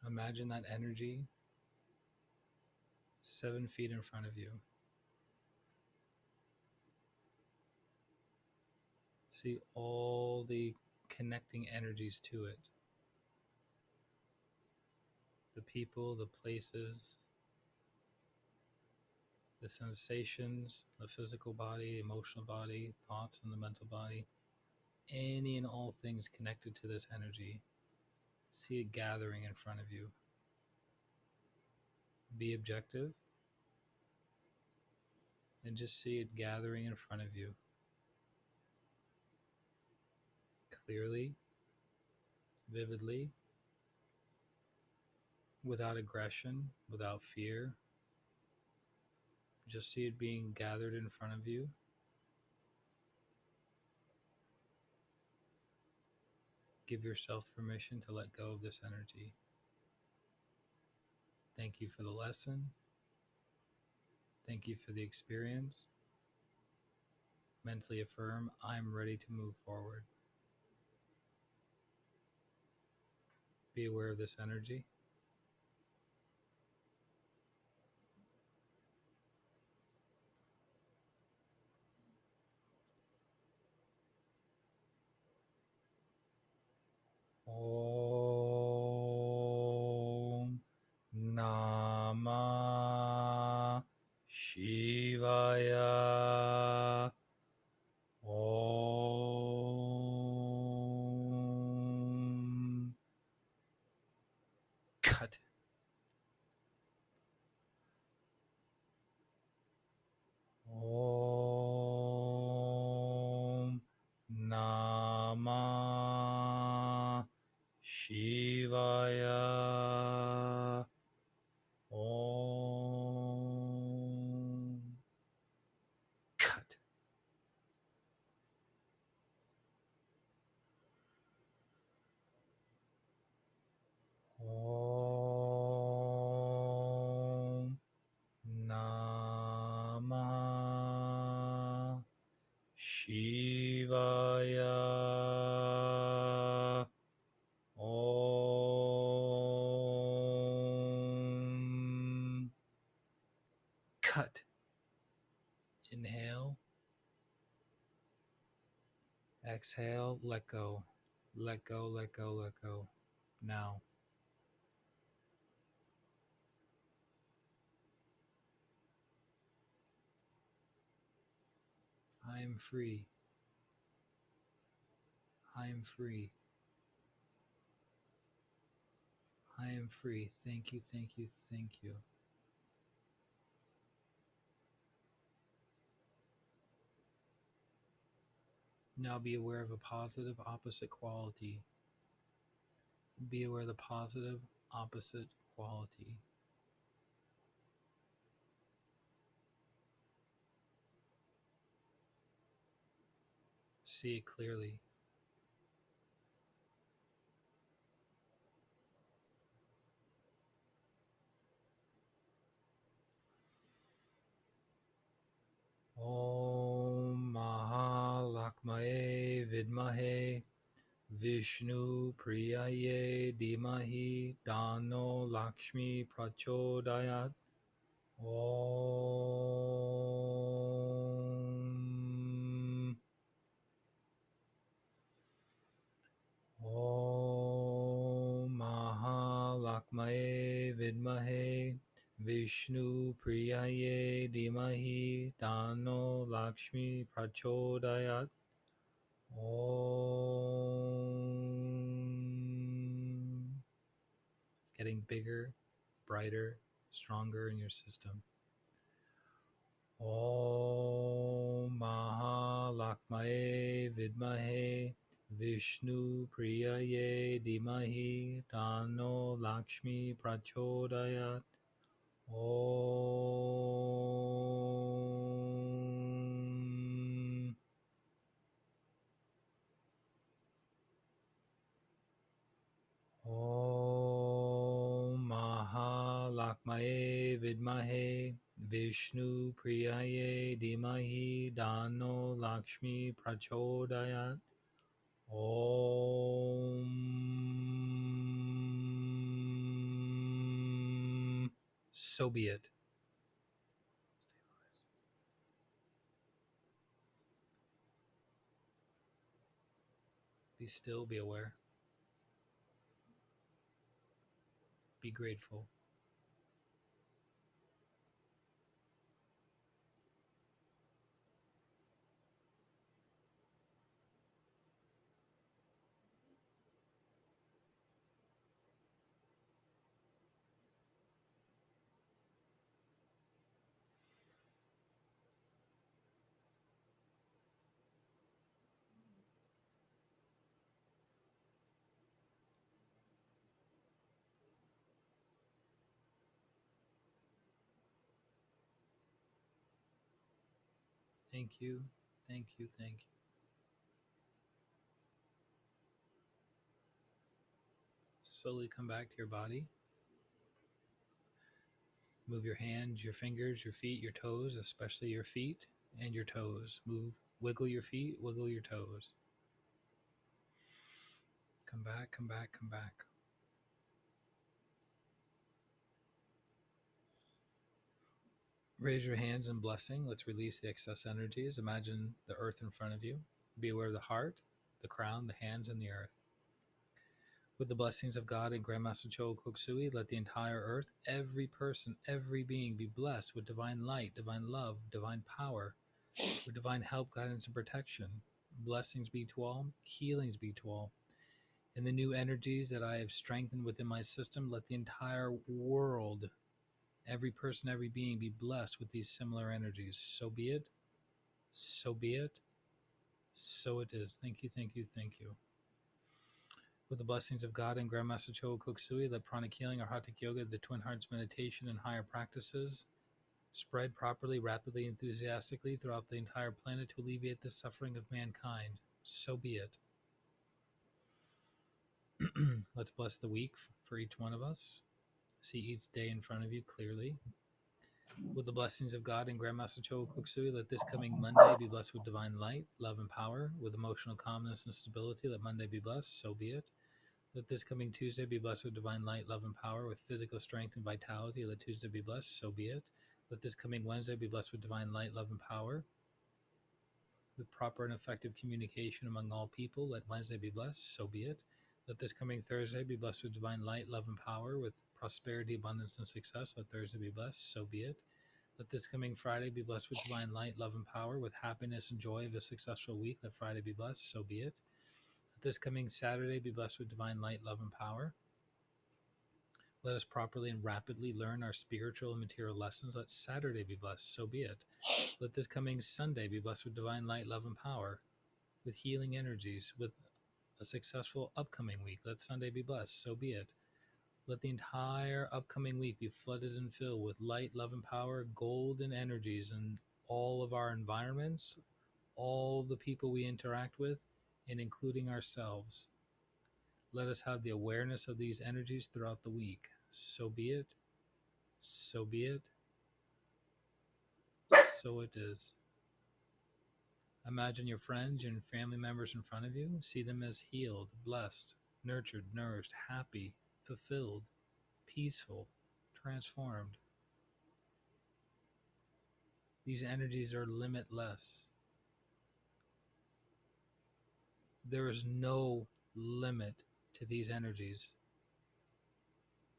Imagine that energy 7 feet in front of you. See all the connecting energies to it. The people, the places, the sensations, the physical body, emotional body, thoughts in the mental body, any and all things connected to this energy. See it gathering in front of you. Be objective and just see it gathering in front of you. Clearly, vividly, without aggression, without fear. Just see it being gathered in front of you. Give yourself permission to let go of this energy. Thank you for the lesson. Thank you for the experience. Mentally affirm, I'm ready to move forward. Be aware of this energy. Om Namah Shivaya. Om. Cut. Om Namah Shivaya. Om. Cut. Om Namah Shivaya. Om. Cut. Inhale. Exhale. Let go. Let go, let go, let go. Now. I am free. I am free. I am free. Thank you, thank you, thank you. Now be aware of a positive opposite quality. Be aware of the positive opposite quality. See it clearly. Om Mahalakshmaye Vidmahe Vishnu Priyaye Dhimahi Dano Lakshmi Prachodayat. Om. Om Mahalakshmaye Vidmahe Vishnu Priyaye Dhimahi Dano Lakshmi Prachodayat. Om. It's getting bigger, brighter, stronger in your system. Om Mahalakshmaye Vidmahe Vishnu Priyaye Dhimahi Dano Lakshmi Prachodayat. Om. Om Mahalakshmaye Vidmahe Vishnu Priyaye Dhimahi Dano Lakshmi Prachodayat. Om. So be it. Be still, be aware, be grateful. Thank you, thank you, thank you. Slowly come back to your body. Move your hands, your fingers, your feet, your toes, especially your feet and your toes. Move, wiggle your feet, wiggle your toes. Come back, come back, come back. Raise your hands in blessing. Let's release the excess energies. Imagine the earth in front of you. Be aware of the heart, the crown, the hands, and the earth. With the blessings of God and Grandmaster Cho Koksui, let the entire earth, every person, every being be blessed with divine light, divine love, divine power, with divine help, guidance, and protection. Blessings be to all, healings be to all. In the new energies that I have strengthened within my system, let the entire world, every person, every being be blessed with these similar energies. So be it. So be it. So it is. Thank you, thank you, thank you. With the blessings of God and Grandmaster Cho Koksui, let pranic healing, Arhatic yoga, the Twin Hearts meditation, and higher practices spread properly, rapidly, enthusiastically throughout the entire planet to alleviate the suffering of mankind. So be it. Let's bless the week for each one of us. See each day in front of you clearly. With the blessings of God and Grandmaster Cho Koksui, let this coming Monday be blessed with divine light, love, and power. With emotional calmness and stability, let Monday be blessed. So be it. Let this coming Tuesday be blessed with divine light, love, and power. With physical strength and vitality, let Tuesday be blessed. So be it. Let this coming Wednesday be blessed with divine light, love, and power. With proper and effective communication among all people, let Wednesday be blessed. So be it. Let this coming Thursday be blessed with divine light, love, and power. With prosperity, abundance, and success, let Thursday be blessed. So be it. Let this coming Friday be blessed with divine light, love, and power. With happiness and joy of a successful week, let Friday be blessed. So be it. Let this coming Saturday be blessed with divine light, love, and power. Let us properly and rapidly learn our spiritual and material lessons. Let Saturday be blessed. So be it. Let this coming Sunday be blessed with divine light, love, and power. With healing energies. With a successful upcoming week. Let Sunday be blessed. So be it. Let the entire upcoming week be flooded and filled with light, love, and power, golden energies in all of our environments, all the people we interact with, and including ourselves. Let us have the awareness of these energies throughout the week. So be it. So be it. So it is. Imagine your friends and family members in front of you. See them as healed, blessed, nurtured, nourished, happy, fulfilled, peaceful, transformed. These energies are limitless. There is no limit to these energies.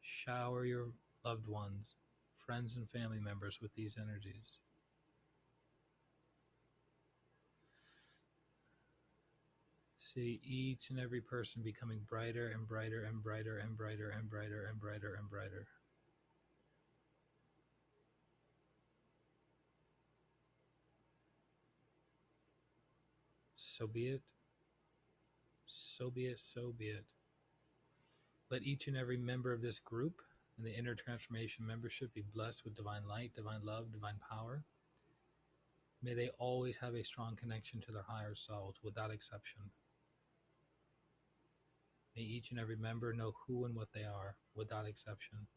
Shower your loved ones, friends, and family members with these energies. See each and every person becoming brighter and brighter and brighter and brighter and brighter and brighter and brighter. So be it. So be it. So be it. Let each and every member of this group and the Inner Transformation membership be blessed with divine light, divine love, divine power. May they always have a strong connection to their higher selves without exception. May each and every member know who and what they are without exception.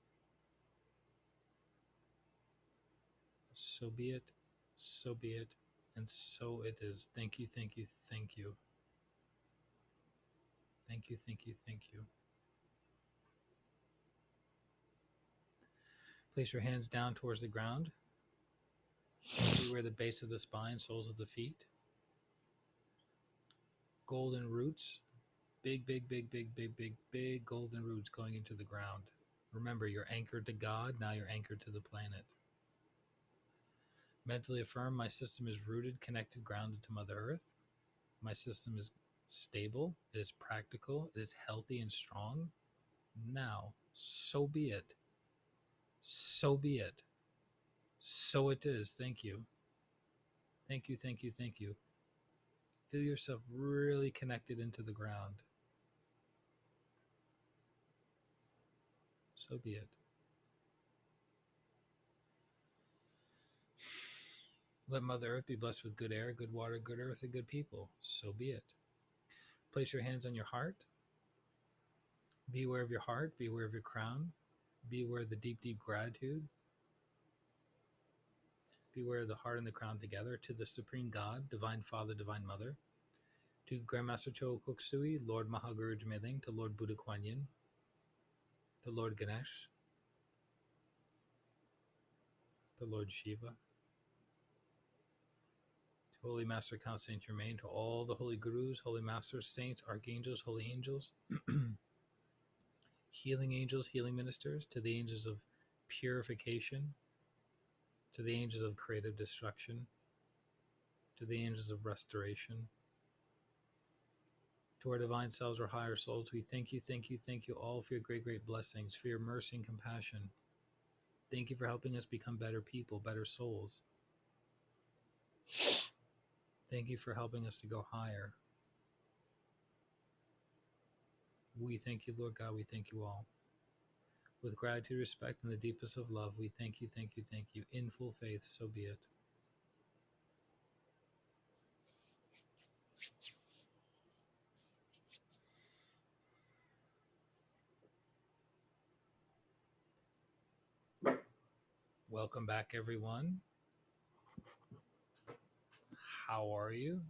So be it, so be it, and so it is. Thank you, thank you, thank you. Thank you, thank you, thank you. Place your hands down towards the ground, everywhere the base of the spine, soles of the feet. Golden roots Big, big, big, big, big, big, big golden roots going into the ground. Remember, you're anchored to God. Now you're anchored to the planet. Mentally affirm my system is rooted, connected, grounded to Mother Earth. My system is stable, it is practical, it is healthy and strong. Now, so be it. So be it. So it is. Thank you. Thank you, thank you, thank you. Feel yourself really connected into the ground. So be it. Let Mother Earth be blessed with good air, good water, good earth, and good people. So be it. Place your hands on your heart. Be aware of your heart. Be aware of your crown. Be aware of the deep, deep gratitude. Be aware of the heart and the crown together to the Supreme God, Divine Father, Divine Mother, to Grandmaster Cho Koksui, Lord Mahaguru Jmeling, to Lord Buddha Kuan Yin, to Lord Ganesh, to Lord Shiva, to Holy Master Count Saint Germain, to all the holy gurus, holy masters, saints, archangels, holy angels, healing angels, healing ministers, to the angels of purification, to the angels of creative destruction, to the angels of restoration, to our divine selves, our higher souls, we thank you, thank you, thank you all for your great, great blessings, for your mercy and compassion. Thank you for helping us become better people, better souls. Thank you for helping us to go higher. We thank you, Lord God. We thank you all. With gratitude, respect, and the deepest of love, we thank you, thank you, thank you. In full faith, so be it. Welcome back, everyone. How are you?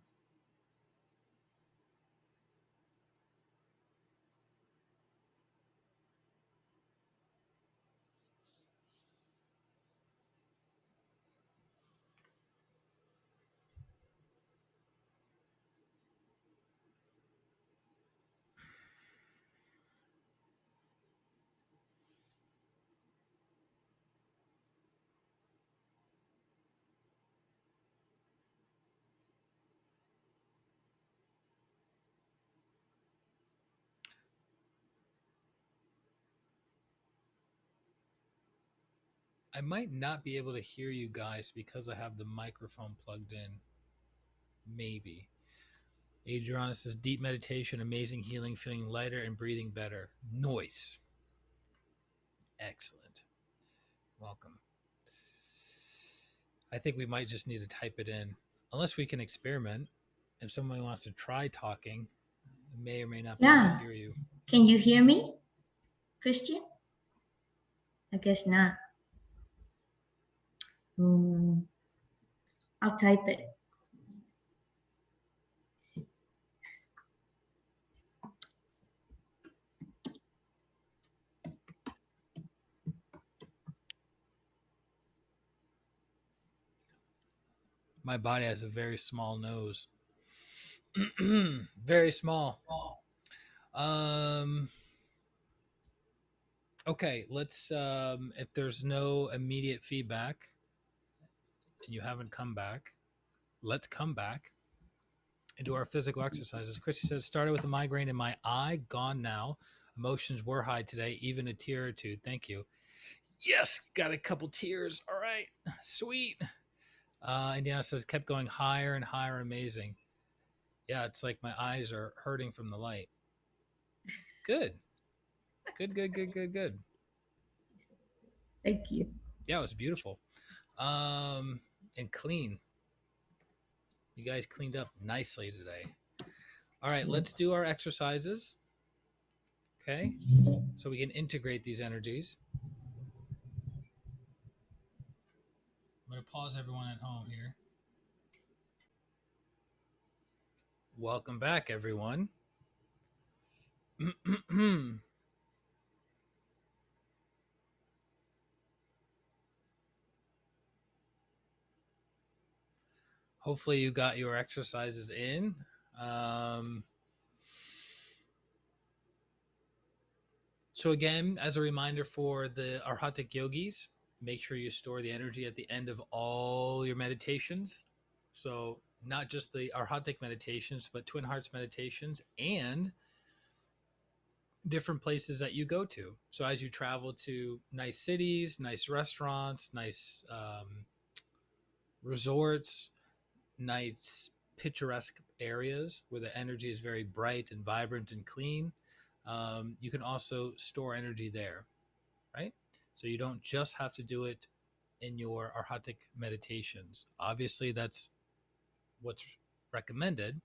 I might not be able to hear you guys because I have the microphone plugged in. Maybe. Adriana says, deep meditation, amazing healing, feeling lighter and breathing better. Noise. Excellent. Welcome. I think we might just need to type it in. Unless we can experiment. If somebody wants to try talking, may or may not be able to hear you. Can you hear me, Christian? I guess not. I'll type it. My body has a very small nose. Very small. Okay, let's if there's no immediate feedback and you haven't come back, let's come back and do our physical exercises. Christy says, started with a migraine in my eye, gone now. Emotions were high today, even a tear or two. Thank you. Yes, got a couple tears. All right, sweet. Indiana says, kept going higher and higher. Amazing. Yeah, it's like my eyes are hurting from the light. Good. Good. Thank you. Yeah, it was beautiful. And clean. You guys cleaned up nicely today. All right, let's do our exercises. Okay, so we can integrate these energies. I'm going to pause everyone at home here. Welcome back, everyone. Hopefully you got your exercises in. So again, as a reminder for the Arhatic yogis, make sure you store the energy at the end of all your meditations. So not just the Arhatic meditations, but Twin Hearts meditations and different places that you go to. So as you travel to nice cities, nice restaurants, nice resorts, nice picturesque areas where the energy is very bright and vibrant and clean, you can also store energy there, right? So you don't just have to do it in your Arhatic meditations. Obviously, that's what's recommended,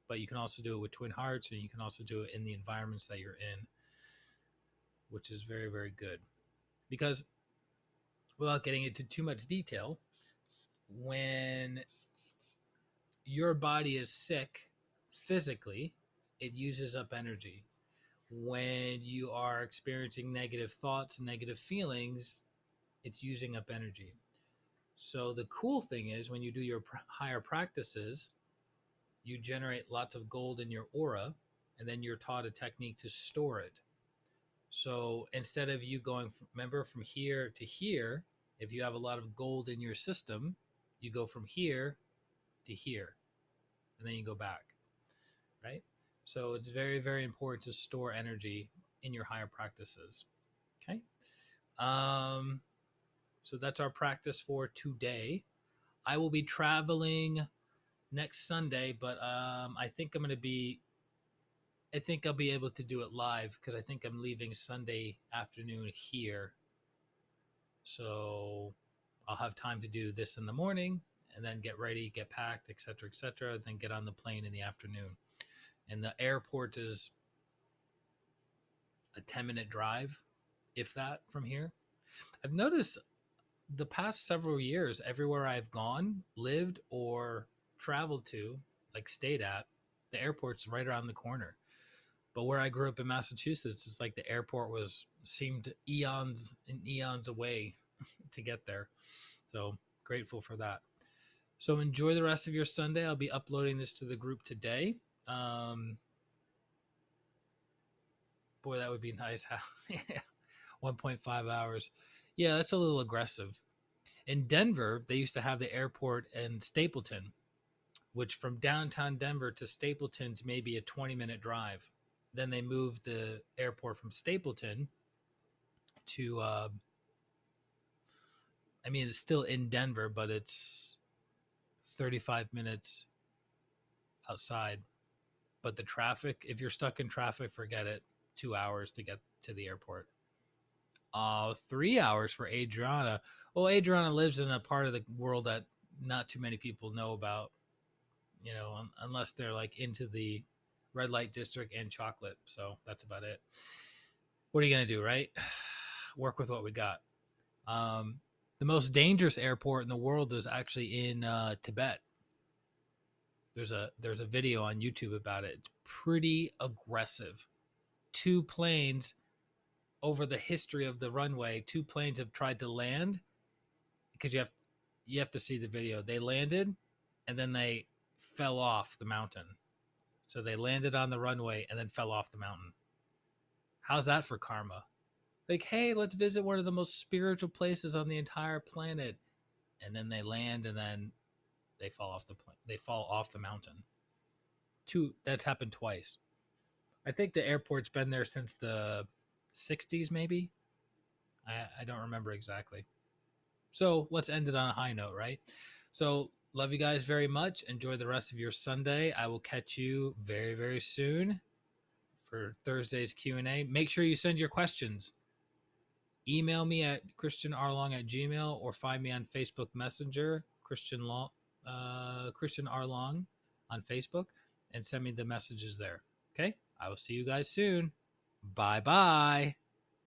but you can also do it with Twin Hearts, and you can also do it in the environments that you're in, which is very, very good. Because without getting into too much detail, when your body is sick physically, it uses up energy. When you are experiencing negative thoughts and negative feelings, it's using up energy. So the cool thing is when you do your higher practices, you generate lots of gold in your aura, and then you're taught a technique to store it. So instead of you going, remember, from here to here, if you have a lot of gold in your system, you go from here to here, and then you go back, right? So it's very, very important to store energy in your higher practices. Okay. So that's our practice for today. I will be traveling next Sunday, but I think I'll be able to do it live because I think I'm leaving Sunday afternoon here. So I'll have time to do this in the morning and then get ready, get packed, etc., then get on the plane in the afternoon. And the airport is a 10-minute drive, if that, from here. I've noticed the past several years, everywhere I've gone, lived, or traveled to, like stayed at, the airport's right around the corner. But where I grew up in Massachusetts, it's like the airport seemed eons and eons away to get there. So grateful for that. So enjoy the rest of your Sunday. I'll be uploading this to the group today. Boy, that would be nice. 1.5 hours. Yeah, that's a little aggressive. In Denver, they used to have the airport in Stapleton, which from downtown Denver to Stapleton's maybe a 20-minute drive. Then they moved the airport from Stapleton to, it's still in Denver, but it's 35 minutes outside. But the traffic, if you're stuck in traffic, forget it. 2 hours to get to the airport. 3 hours for Adriana. Well, Adriana lives in a part of the world that not too many people know about, unless they're like into the red light district and chocolate. So that's about it. What are you going to do, right? Work with what we got. The most dangerous airport in the world is actually in Tibet. There's a video on YouTube about it. It's pretty aggressive. 2 planes over the history of the runway, 2 planes have tried to land because you have to see the video. They landed and then they fell off the mountain. So they landed on the runway and then fell off the mountain. How's that for karma? Like, hey, let's visit one of the most spiritual places on the entire planet. And then they land and then they fall off the plane. They fall off the mountain. That's happened twice. I think the airport's been there since the 60s, maybe. I don't remember exactly. So let's end it on a high note, right? So love you guys very much. Enjoy the rest of your Sunday. I will catch you very, very soon for Thursday's Q&A. Make sure you send your questions. Email me at christianarlong@gmail.com or find me on Facebook Messenger, Christian Arlong on Facebook, and send me the messages there. Okay? I will see you guys soon. Bye-bye.